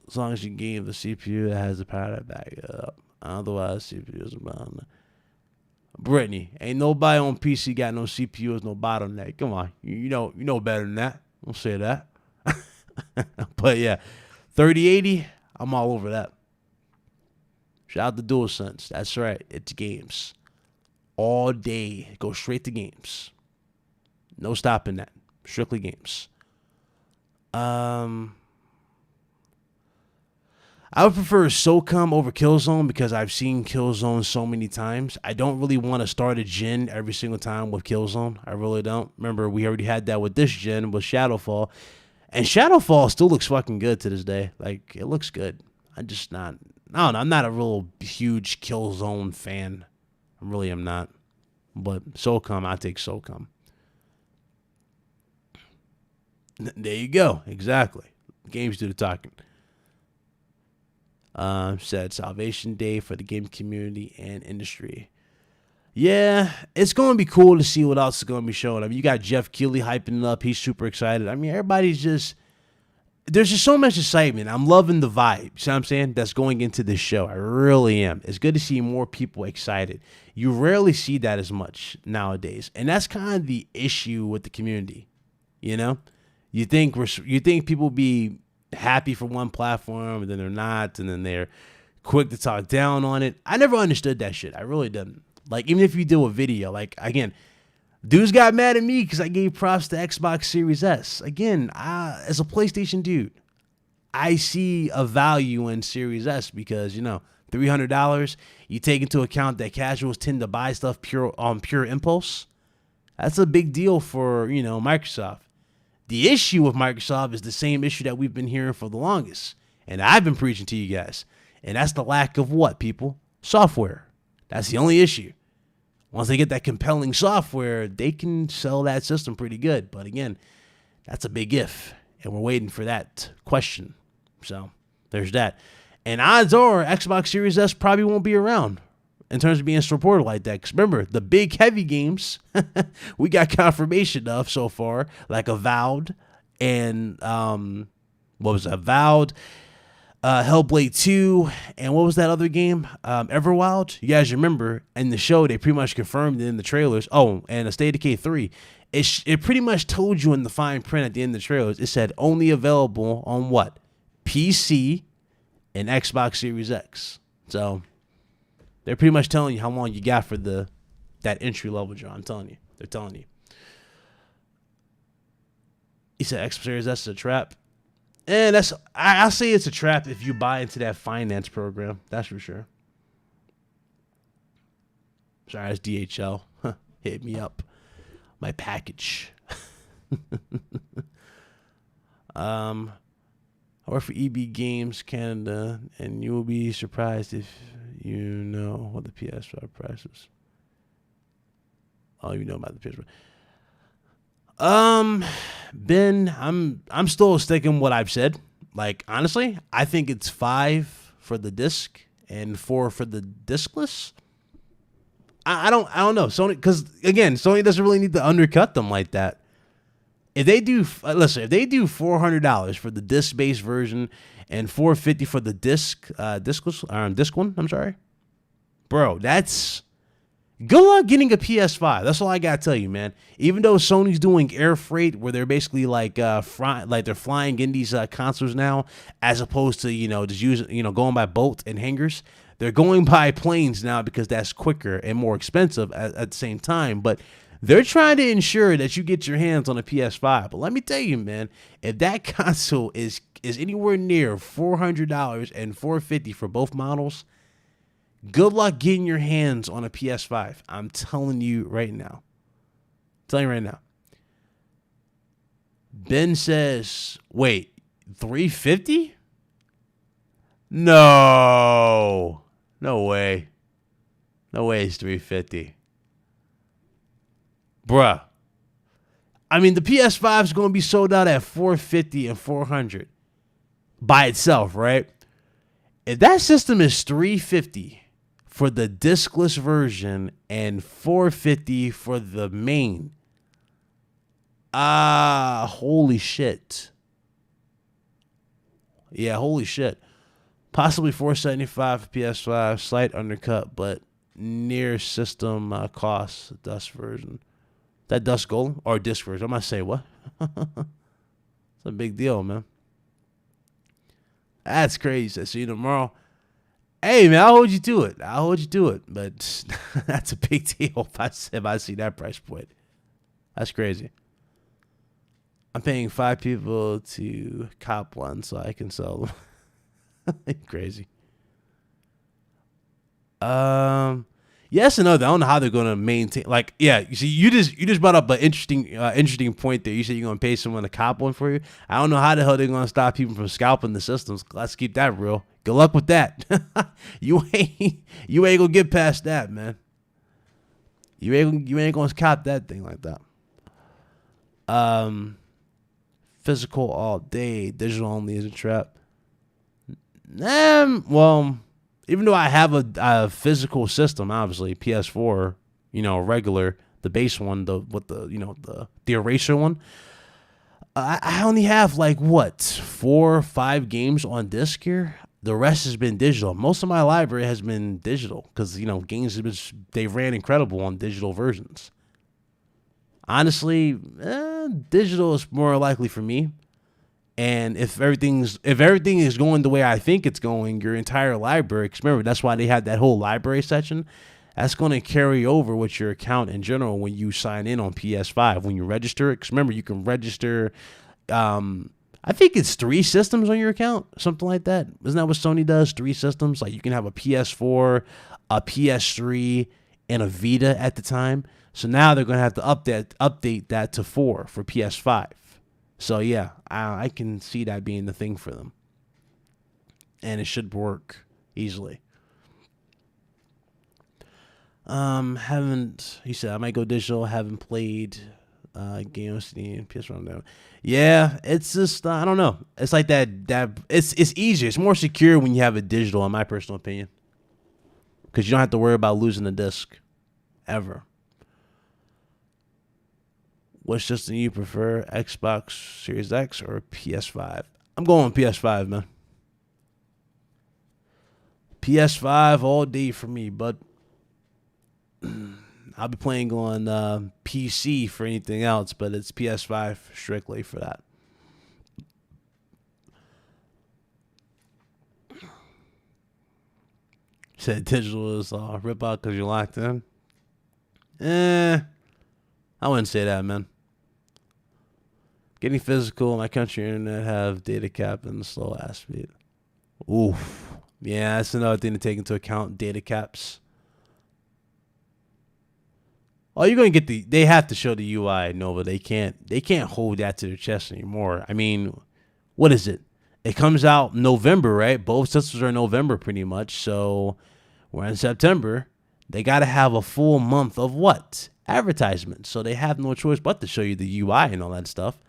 As long as you game the CPU that has the power to back it up. Otherwise, CPU is about. Brittany, ain't nobody on PC got no CPU as no bottleneck. Come on, you know better than that. Don't say that. But yeah, 3080, I'm all over that. Shout out to DualSense. That's right, it's games. All day, go straight to games. No stopping that. Strictly games. I would prefer SOCOM over Killzone because I've seen Killzone so many times. I don't really want to start a gen every single time with Killzone. I really don't. Remember, we already had that with this gen with Shadowfall. And Shadowfall still looks fucking good to this day. Like, it looks good. I don't know. I'm not a real huge Killzone fan. I really am not. But SOCOM, I take SOCOM. There you go. Exactly. Games do the talking. Said Salvation Day for the game community and industry. Yeah, it's going to be cool to see what else is going to be shown. I mean, you got Jeff Keighley hyping it up. He's super excited. I mean, everybody's just, there's just so much excitement. I'm loving the vibe. See what I'm saying? That's going into this show. I really am. It's good to see more people excited. You rarely see that as much nowadays. And that's kind of the issue with the community. You know? You think people be happy for one platform and then they're not, and then they're quick to talk down on it. I never understood that shit. I really didn't. Like, even if you do a video, like, again, dudes got mad at me because I gave props to Xbox Series S. Again, as a PlayStation dude, I see a value in Series S because, you know, $300, you take into account that casuals tend to buy stuff pure impulse. That's a big deal for, you know, Microsoft. The issue with Microsoft is the same issue that we've been hearing for the longest, and I've been preaching to you guys, and that's the lack of what, people? Software. That's the only issue. Once they get that compelling software, they can sell that system pretty good. But again, that's a big if, and we're waiting for that question. So there's that. And odds are Xbox Series S probably won't be around in terms of being supported like that. Because remember, the big heavy games we got confirmation of so far, like Avowed and Avowed, Hellblade 2, and what was that other game? Everwild. You guys remember in the show they pretty much confirmed it in the trailers. Oh, and a State of Decay 3. It pretty much told you in the fine print at the end of the trailers. It said only available on what? PC and Xbox Series X. So they're pretty much telling you how long you got for that entry level, John. I'm telling you. They're telling you. He said Xbox Series S is a trap. And I'll say it's a trap if you buy into that finance program. That's for sure. Sorry, it's DHL. Hit me up. My package. I work for EB Games Canada, and you will be surprised if you know what the PS5 price is. Oh, you know about the PS5. Ben, I'm still sticking what I've said. Like, honestly, I think it's 5 for the disc and 4 for the discless. I don't know. Sony, because again, Sony doesn't really need to undercut them like that. If they do, listen, if they do $400 for the disc-based version and $450 for the disc one, I'm sorry, bro, that's good luck getting a PS5. That's all I gotta tell you, man. Even though Sony's doing air freight, where they're basically like they're flying in these consoles now, as opposed to just using going by boat and hangars. They're going by planes now because that's quicker and more expensive at the same time. But they're trying to ensure that you get your hands on a PS5. But let me tell you, man, if that console is anywhere near $400 and $450 for both models, good luck getting your hands on a PS5. I'm telling you right now. Ben says, wait, $350? No way. No way it's $350. Bruh. I mean, the PS5 is going to be sold out at $450 and $400 by itself, right? If that system is $350 for the discless version and $450 for the main, holy shit. Yeah, holy shit. Possibly $475 for PS5, slight undercut, but near system cost, dust version. That dust gold or disc version? I'm gonna say what? It's a big deal, man. That's crazy. See you tomorrow. Hey, man, I'll hold you to it. But that's a big deal if I see that price point. That's crazy. I'm paying 5 people to cop one so I can sell them. Crazy. Yes and no. I don't know how they're gonna maintain. Like, yeah, you see, you just brought up an interesting point there. You said you're gonna pay someone to cop one for you. I don't know how the hell they're gonna stop people from scalping the systems. Let's keep that real. Good luck with that. You ain't gonna get past that, man. You ain't gonna cop that thing like that. Physical all day, digital only is a trap. Well, even though I have a physical system, obviously PS4, regular, the base one, the eraser one. I only have like what 4 or 5 games on disc here. The rest has been digital. Most of my library has been digital because games they ran incredible on digital versions. Honestly, digital is more likely for me. And if everything is going the way I think it's going, your entire library, because remember, that's why they had that whole library section, that's going to carry over with your account in general when you sign in on PS5, when you register it. Because remember, you can register, I think it's 3 systems on your account, something like that. Isn't that what Sony does? 3 systems? Like you can have a PS4, a PS3, and a Vita at the time. So now they're going to have to update that to 4 for PS5. So yeah, I can see that being the thing for them. And it should work easily. He said I might go digital, haven't played game on Steam, PS1 Yeah, it's just I don't know. It's like that it's easier. It's more secure when you have it digital, in my personal opinion. Because you don't have to worry about losing the disc ever. What system you prefer, Xbox Series X or PS5? I'm going PS5, man. PS5 all day for me, but I'll be playing on PC for anything else, but it's PS5 strictly for that. Said digital is rip out because you're locked in. I wouldn't say that, man. Getting physical, my country internet have data cap and slow ass speed. Oof. Yeah, that's another thing to take into account, data caps. Oh, you're going to get they have to show the UI, Nova. They can't hold that to their chest anymore. I mean, what is it? It comes out November, right? Both systems are in November pretty much. So we're in September. They got to have a full month of what? Advertisement. So they have no choice but to show you the UI and all that stuff.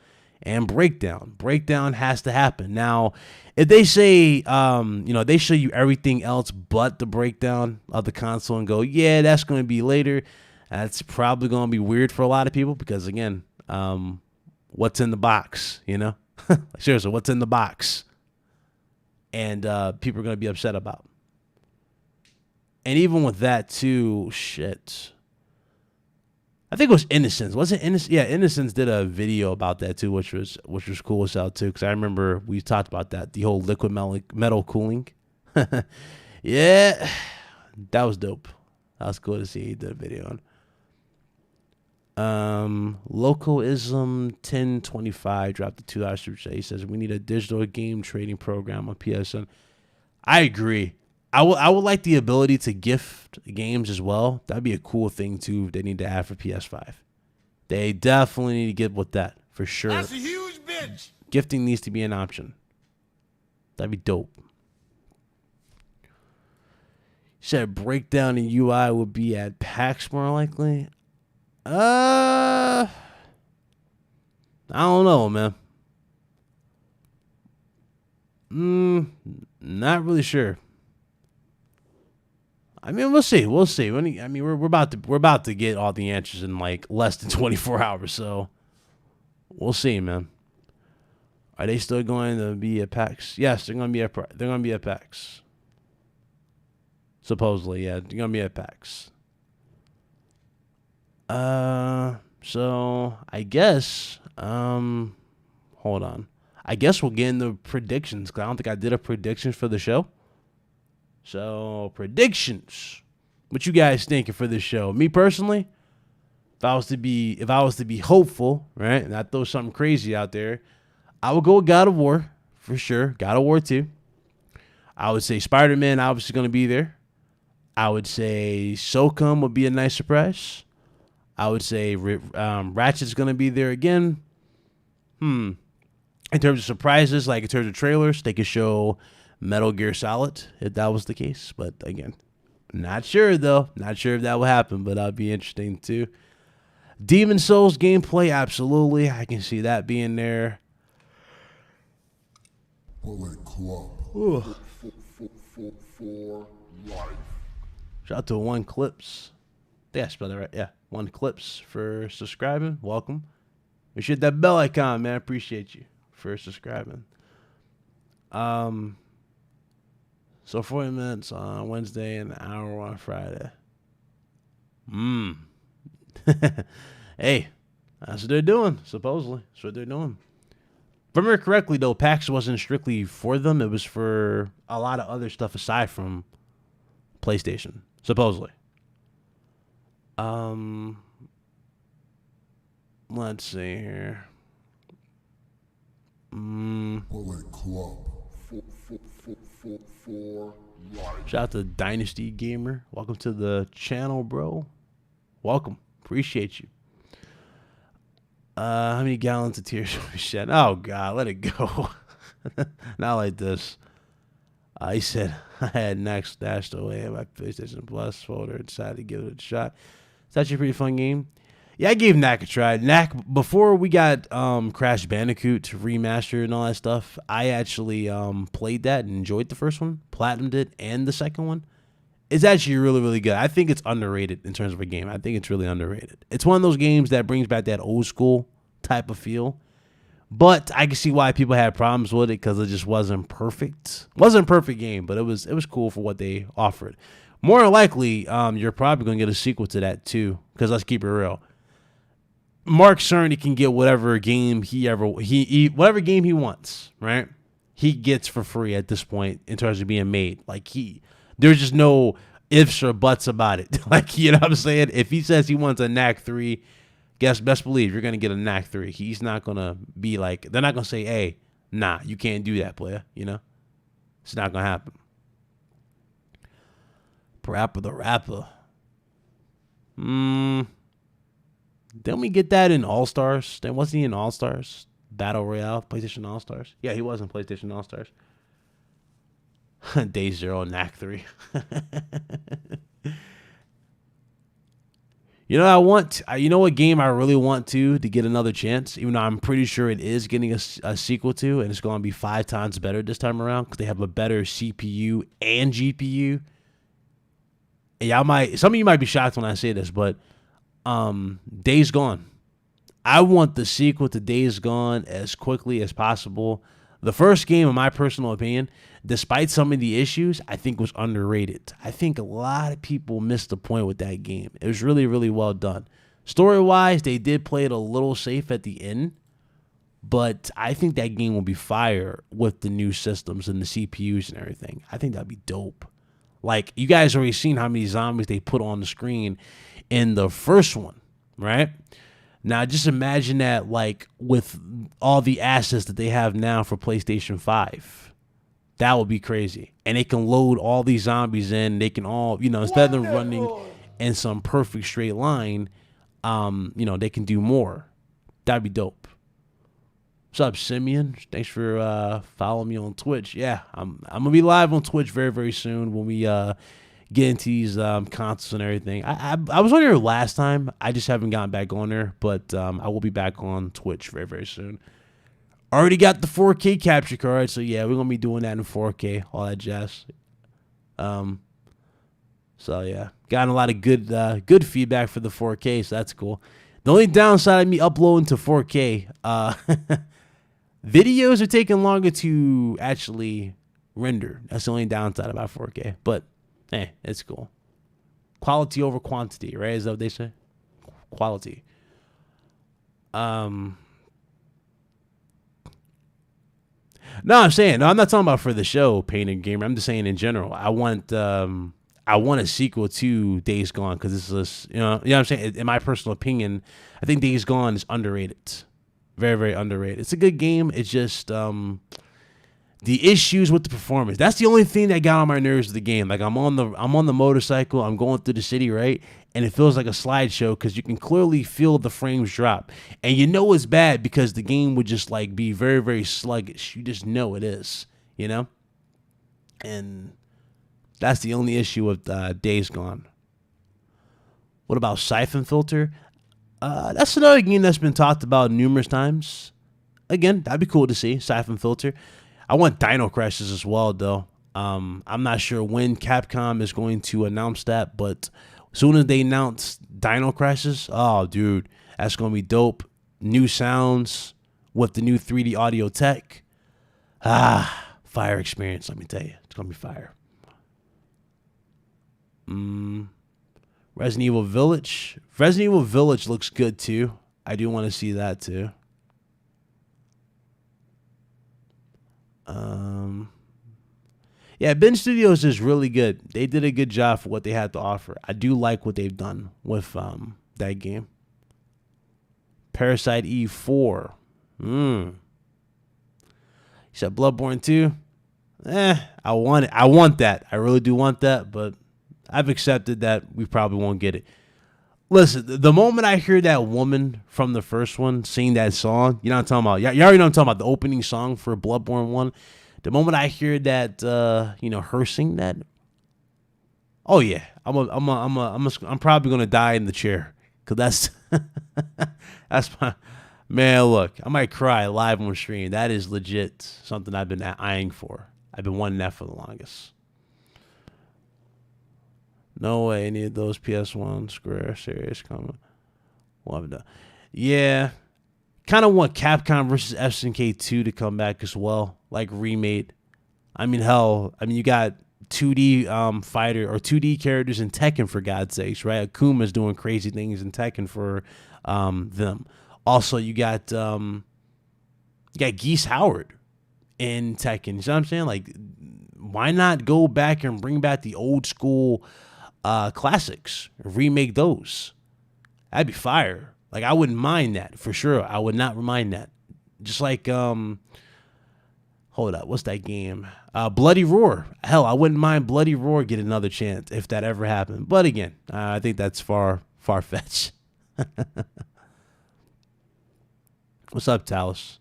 And breakdown. Breakdown has to happen. Now, if they say, they show you everything else but the breakdown of the console and go, yeah, that's going to be later, that's probably going to be weird for a lot of people because, again, what's in the box, Seriously, what's in the box? And people are going to be upset about. And even with that, too, shit. I think it was Innocence. Was it Innocence? Yeah, Innocence did a video about that too, which was cool as hell too. Because I remember we talked about that, the whole liquid metal cooling. Yeah, that was dope. That was cool to see. He did a video on. Localism 1025 dropped the $2 super chat. He says we need a digital game trading program on PSN. I agree. I would like the ability to gift games as well. That'd be a cool thing too. They need to add for PS5. They definitely need to get with that for sure. That's a huge bitch. Gifting needs to be an option. That'd be dope. You said breakdown in UI would be at PAX more likely. I don't know, man. Not really sure. I mean, we'll see. We'll see. We're about to get all the answers in like less than 24 hours. So we'll see, man. Are they still going to be at PAX? Yes, they're going to be at PAX. Supposedly, yeah, they're going to be at PAX. So I guess, hold on. I guess we'll get into predictions because I don't think I did a prediction for the show. So predictions. What you guys thinking for this show? Me personally, if I was to be hopeful, right, and I throw something crazy out there, I would go with God of War for sure. God of War 2. I would say Spider-Man obviously going to be there. I would say SOCOM would be a nice surprise. I would say Ratchet's going to be there again. In terms of surprises, like in terms of trailers, they could show Metal Gear Solid if that was the case. But again, not sure though. Not sure if that will happen, but that'd be interesting too. Demon Souls gameplay, absolutely. I can see that being there. Bullet Club. For life. Shout out to One Clips. I think I spelled that right. Yeah, One Clips for subscribing. Welcome. We should hit that bell icon, man. Appreciate you for subscribing. So 40 minutes on Wednesday and an hour on Friday. Hey, that's what they're doing, supposedly. That's what they're doing. If I remember correctly, though, PAX wasn't strictly for them. It was for a lot of other stuff aside from PlayStation, supposedly. Let's see here. Bullet Club. For life. Shout out to Dynasty Gamer. Welcome to the channel, bro. Welcome. Appreciate you. How many gallons of tears we shed? Oh, God, let it go. Not like this. He said, I had Knack stashed away in my PlayStation Plus folder and decided to give it a shot. It's actually a pretty fun game. Yeah, I gave Knack a try. Knack, before we got Crash Bandicoot remastered and all that stuff, I actually played that and enjoyed the first one, platinumed it, and the second one. It's actually really, really good. I think it's underrated in terms of a game. I think it's really underrated. It's one of those games that brings back that old school type of feel. But I can see why people had problems with it because it just wasn't perfect. Wasn't a perfect game, but it was cool for what they offered. More than likely, you're probably going to get a sequel to that too, because let's keep it real. Mark Cerny can get whatever game whatever game he wants, right? He gets for free at this point in terms of being made. Like there's just no ifs or buts about it. Like, you know what I'm saying? If he says he wants a Knack 3, best believe you're going to get a Knack 3. He's not going to be like, they're not going to say, hey, nah, you can't do that, player. You know? It's not going to happen. Parappa the Rapper. Didn't we get that in All-Stars? Then wasn't he in All-Stars? Battle Royale, PlayStation All-Stars? Yeah, he was in PlayStation All-Stars. Day 0, Knack 3. You know, you know what game I really want to get another chance, even though I'm pretty sure it is getting a sequel to, and it's going to be 5 times better this time around because they have a better CPU and GPU. And some of you might be shocked when I say this, but Days Gone. I want the sequel to Days Gone as quickly as possible. The first game, in my personal opinion, despite some of the issues, I think was underrated. I think a lot of people missed the point with that game. It was really, really well done. Story-wise, they did play it a little safe at the end, but I think that game will be fire with the new systems and the CPUs and everything. I think that'd be dope. Like, you guys already seen how many zombies they put on the screen in the first one, right? Now, just imagine that, like, with all the assets that they have now for PlayStation 5. That would be crazy. And they can load all these zombies in. They can all, you know, instead of them running in some perfect straight line, you know, they can do more. That'd be dope. What's up, Simeon? Thanks for following me on Twitch. Yeah, I'm going to be live on Twitch very, very soon when we get into these consoles and everything. I was on here last time. I just haven't gotten back on there, but I will be back on Twitch very, very soon. Already got the 4K capture card, so yeah, we're going to be doing that in 4K, all that jazz. So yeah, gotten a lot of good feedback for the 4K, so that's cool. The only downside of me uploading to 4K, videos are taking longer to actually render. That's the only downside about 4K, but hey, it's cool. Quality over quantity, right? Is that what they say? Quality. No, I'm not talking about for the show, Painted Gamer. I'm just saying in general. I want a sequel to Days Gone because this is, you know what I'm saying? In my personal opinion, I think Days Gone is underrated. Very, very underrated. It's a good game. It's just the issues with the performance. That's the only thing that got on my nerves of the game. Like I'm on the motorcycle, I'm going through the city, right? And it feels like a slideshow because you can clearly feel the frames drop. And you know it's bad because the game would just like be very, very sluggish. You just know it is, you know? And that's the only issue with Days Gone. What about Siphon Filter? That's another game that's been talked about numerous times. Again, that'd be cool to see, Siphon Filter. I want Dino Crashes as well, though. I'm not sure when Capcom is going to announce that, but as soon as they announce Dino Crashes, oh, dude, that's going to be dope. new sounds with the new 3D audio tech. Fire experience, let me tell you. It's going to be fire. Resident Evil Village. Resident Evil Village looks good too. I do want to see that too. Yeah, Ben Studios is really good. They did a good job for what they had to offer. I do like what they've done with that game. Parasite Eve 4. You said Bloodborne 2? I want it. I want that. I really do want that, but I've accepted that we probably won't get it. Listen, the moment I hear that woman from the first one sing that song, you know what I'm talking about. You already know what I'm talking about, the opening song for Bloodborne 1. The moment I hear that, her sing that, oh yeah, I'm probably gonna die in the chair, cause that's my man. Look, I might cry live on stream. That is legit something I've been eyeing for. I've been wanting that for the longest. No way any of those PS1 Square series coming. Yeah. Kind of want Capcom versus SNK 2 to come back as well, like remade. I mean, hell, you got 2D fighter or 2D characters in Tekken, for God's sakes, right? Akuma's doing crazy things in Tekken for them. Also, you got Geese Howard in Tekken. You know what I'm saying? Like, why not go back and bring back the old school classics, remake those? That'd be fire. Like, I wouldn't mind that for sure. I would not mind that. Just like, hold up, what's that game? Bloody Roar. Hell, I wouldn't mind Bloody Roar get another chance if that ever happened. But again, I think that's far-fetched. What's up, Talos?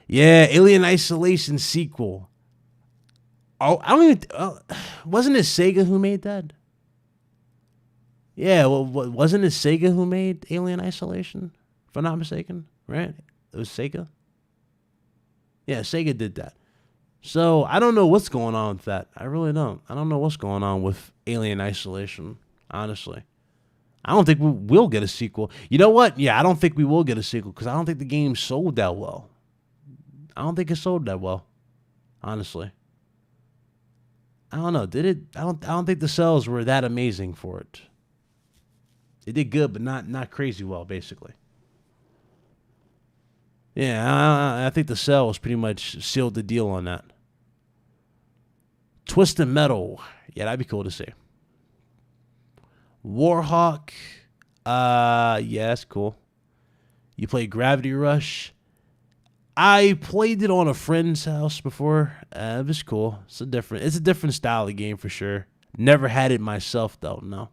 Yeah, Alien Isolation sequel. Oh, I don't even. Wasn't it Sega who made that? Yeah, well, wasn't it Sega who made Alien Isolation? If I'm not mistaken, right? It was Sega. Yeah, Sega did that. So I don't know what's going on with that. I really don't. I don't know what's going on with Alien Isolation, honestly. I don't think we will get a sequel. You know what? Yeah, I don't think we will get a sequel because I don't think the game sold that well. I don't think it sold that well, honestly. I don't know. Did it? I don't think the sales were that amazing for it. It did good, but not crazy well, basically. Yeah, I think the sales pretty much sealed the deal on that. Twisted Metal. Yeah, that'd be cool to see. Warhawk. Yeah, that's cool. You play Gravity Rush. I played it on a friend's house before. It was cool. It's a different style of game for sure. Never had it myself though, no.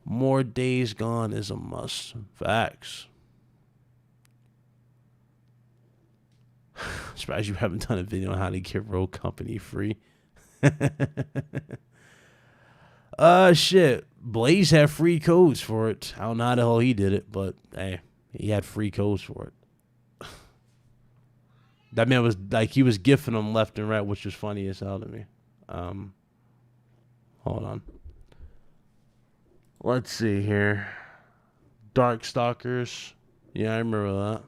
More Days Gone is a must. Facts. Surprised you haven't done a video on how to get Rogue Company free. Shit. Blaze had free codes for it. I don't know how the hell he did it, but hey, he had free codes for it. That man was like, he was gifting them left and right, which was funny as hell to me. Hold on. Let's see here. Darkstalkers. Yeah, I remember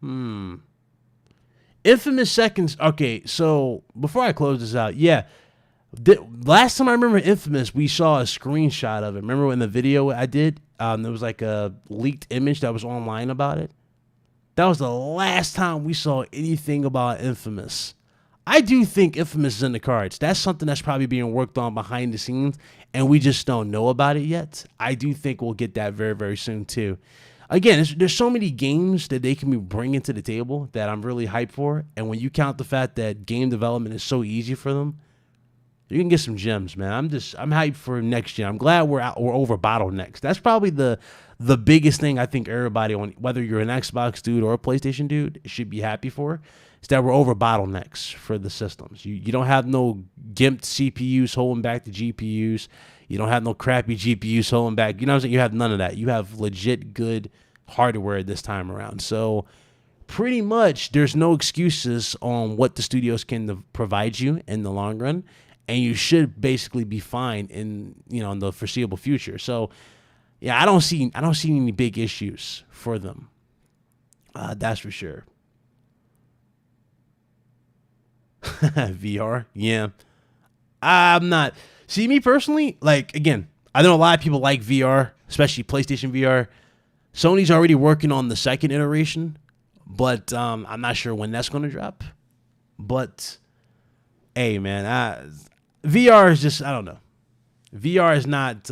that. Infamous Seconds. Okay, so before I close this out, yeah. Last time I remember Infamous, we saw a screenshot of it. Remember in the video I did? There was like a leaked image that was online about it. That was the last time we saw anything about Infamous. I do think Infamous is in the cards. That's something that's probably being worked on behind the scenes, and we just don't know about it yet. I do think we'll get that very, very soon, too. Again, there's so many games that they can be bringing to the table that I'm really hyped for, and when you count the fact that game development is so easy for them, you can get some gems, man. I'm hyped for next gen. I'm glad we're over bottlenecks. That's probably the biggest thing I think everybody, whether you're an Xbox dude or a PlayStation dude, should be happy for. Is that we're over bottlenecks for the systems. You don't have no gimped CPUs holding back the GPUs. You don't have no crappy GPUs holding back. You know what I'm saying? You have none of that. You have legit good hardware this time around. So pretty much there's no excuses on what the studios can provide you in the long run. And you should basically be fine in the foreseeable future. So yeah, I don't see any big issues for them. That's for sure. VR, yeah. I'm not. See, me personally, like, again, I know a lot of people like VR, especially PlayStation VR. Sony's already working on the second iteration, but I'm not sure when that's going to drop. But hey, man, VR is just, I don't know. VR is not.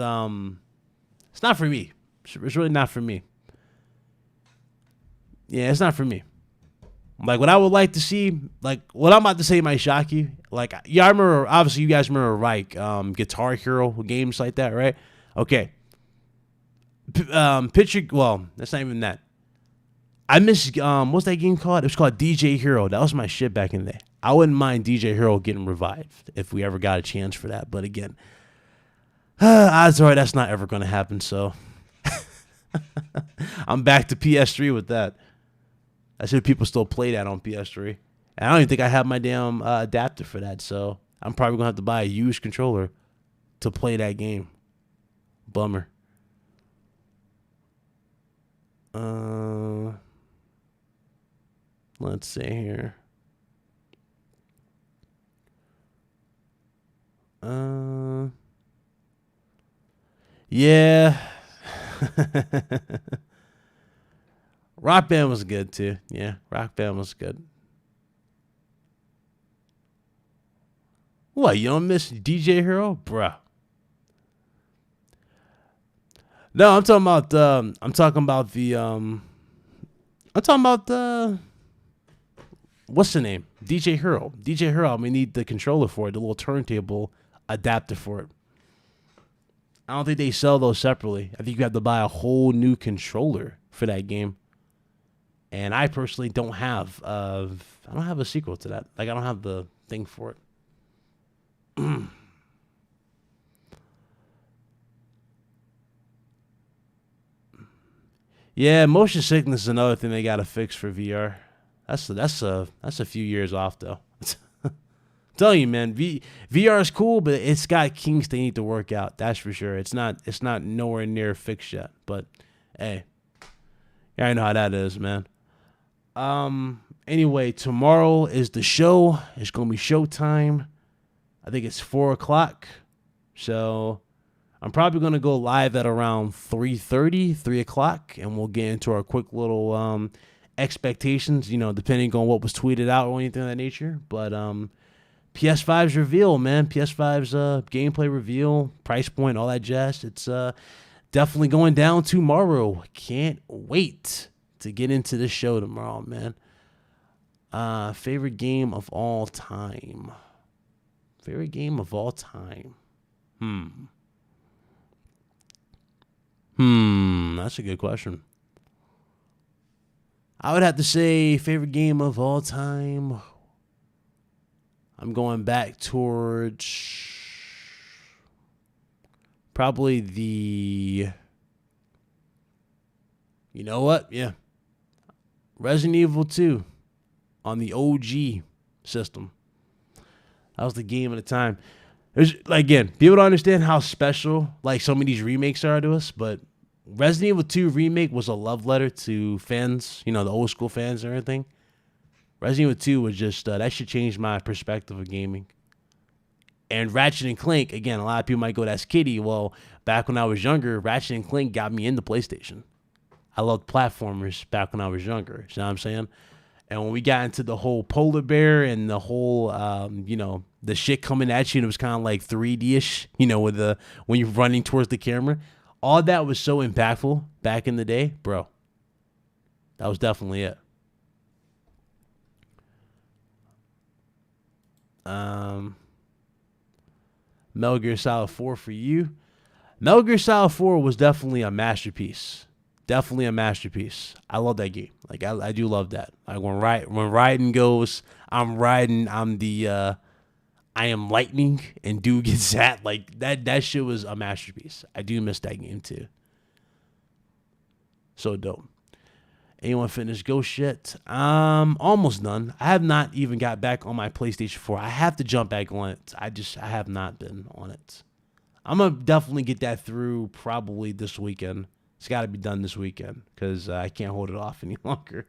It's not for me. It's really not for me. Yeah, it's not for me. Like, what I would like to see, like, what I'm about to say might shock you. Like, yeah, I remember, obviously, you guys remember, like, Guitar Hero games like that, right? Okay. Picture, well, that's not even that. I miss, what's that game called? It was called DJ Hero. That was my shit back in the day. I wouldn't mind DJ Hero getting revived if we ever got a chance for that. But again, odds are that's not ever going to happen, so I'm back to PS3 with that. I see people still play that on PS3. And I don't even think I have my damn adapter for that. So I'm probably going to have to buy a used controller to play that game. Bummer. Let's see here. Yeah. Rock Band was good too. Yeah, Rock Band was good. What, you don't miss DJ Hero? Bruh. No, I'm talking about what's the name? DJ Hero. DJ Hero, we need the controller for it, the little turntable adapter for it. I don't think they sell those separately. I think you have to buy a whole new controller for that game. And I personally don't have a sequel to that. Like, I don't have the thing for it. Yeah, motion sickness is another thing they got to fix for VR. That's a few years off though. I'm telling you, man, VR is cool, but it's got kinks they need to work out. That's for sure. It's not nowhere near fixed yet. But hey, yeah, I know how that is, man. Anyway, tomorrow is the show. It's gonna be Showtime. I think it's 4:00. So I'm probably gonna go live at around 3:30, 3:00, and we'll get into our quick little expectations, you know, depending on what was tweeted out or anything of that nature. But PS5's reveal, man. PS5's gameplay reveal, price point, all that jazz. It's definitely going down tomorrow. Can't wait to get into this show tomorrow, man. Favorite game of all time. Favorite game of all time. That's a good question. I would have to say favorite game of all time. I'm going back towards probably the, you know what? Yeah. Resident Evil 2 on the OG system. That was the game at the time. There's, like, again, people don't understand how special like some of these remakes are to us, but Resident Evil 2 remake was a love letter to fans, you know, the old school fans and everything. Resident Evil 2 was just, that shit changed my perspective of gaming. And Ratchet and Clank, again, a lot of people might go, that's kiddie. Well, back when I was younger, Ratchet and Clank got me into PlayStation. I loved platformers back when I was younger. You know what I'm saying? And when we got into the whole polar bear and the whole, you know, the shit coming at you, and it was kind of like 3D-ish, you know, with when you're running towards the camera. All that was so impactful back in the day, bro. That was definitely it. Metal Gear Solid 4 for you. Metal Gear Solid 4 was definitely a masterpiece. Definitely a masterpiece. I love that game. Like, I do love that. Like, when Raiden goes, I'm riding, I am lightning, and dude gets zapped. Like, that shit was a masterpiece. I do miss that game too. So dope. Anyone finished Ghost yet? Almost done. I have not even got back on my PlayStation 4. I have to jump back on it. I have not been on it. I'm going to definitely get that through probably this weekend. It's got to be done this weekend because I can't hold it off any longer.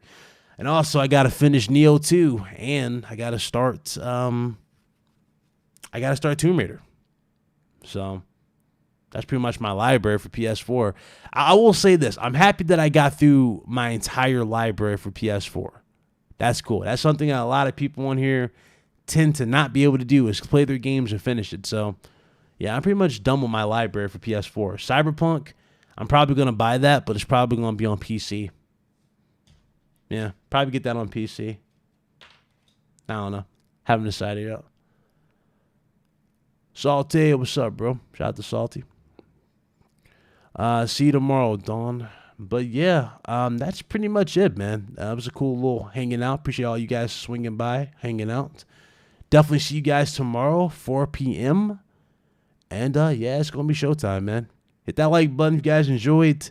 And also, I got to finish Neo 2, and I got to start Tomb Raider. So that's pretty much my library for PS4. I will say this. I'm happy that I got through my entire library for PS4. That's cool. That's something that a lot of people on here tend to not be able to do, is play their games and finish it. So, yeah, I'm pretty much done with my library for PS4. Cyberpunk, I'm probably going to buy that, but it's probably going to be on PC. Yeah, probably get that on PC. I don't know. Haven't decided yet. Salty, what's up, bro? Shout out to Salty. See you tomorrow, Dawn. But yeah, that's pretty much it, man. It was a cool little hanging out. Appreciate all you guys swinging by, hanging out. Definitely see you guys tomorrow, 4 p.m. And yeah, it's gonna be showtime, man. Hit that like button if you guys enjoyed.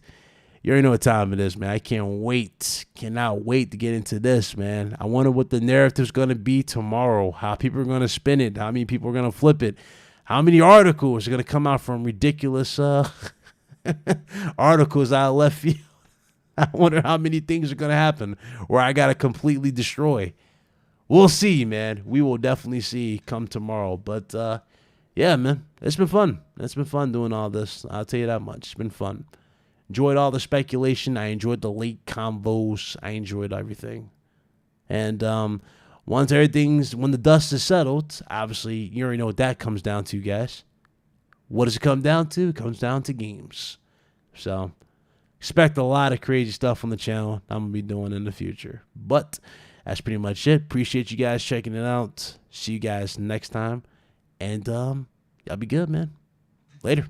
You already know what time it is, man. I can't wait. Cannot wait to get into this, man. I wonder what the narrative's gonna be tomorrow. How people are gonna spin it. How many people are gonna flip it. How many articles are gonna come out from ridiculous articles out of left field. I wonder how many things are going to happen where I got to completely destroy. We'll see, man. We will definitely see come tomorrow. But, yeah, man, it's been fun. It's been fun doing all this. I'll tell you that much. It's been fun. Enjoyed all the speculation. I enjoyed the late convos. I enjoyed everything. And when the dust is settled, obviously, you already know what that comes down to, guys. What does it come down to? It comes down to games. So, expect a lot of crazy stuff on the channel I'm going to be doing in the future. But, that's pretty much it. Appreciate you guys checking it out. See you guys next time. And, y'all be good, man. Later.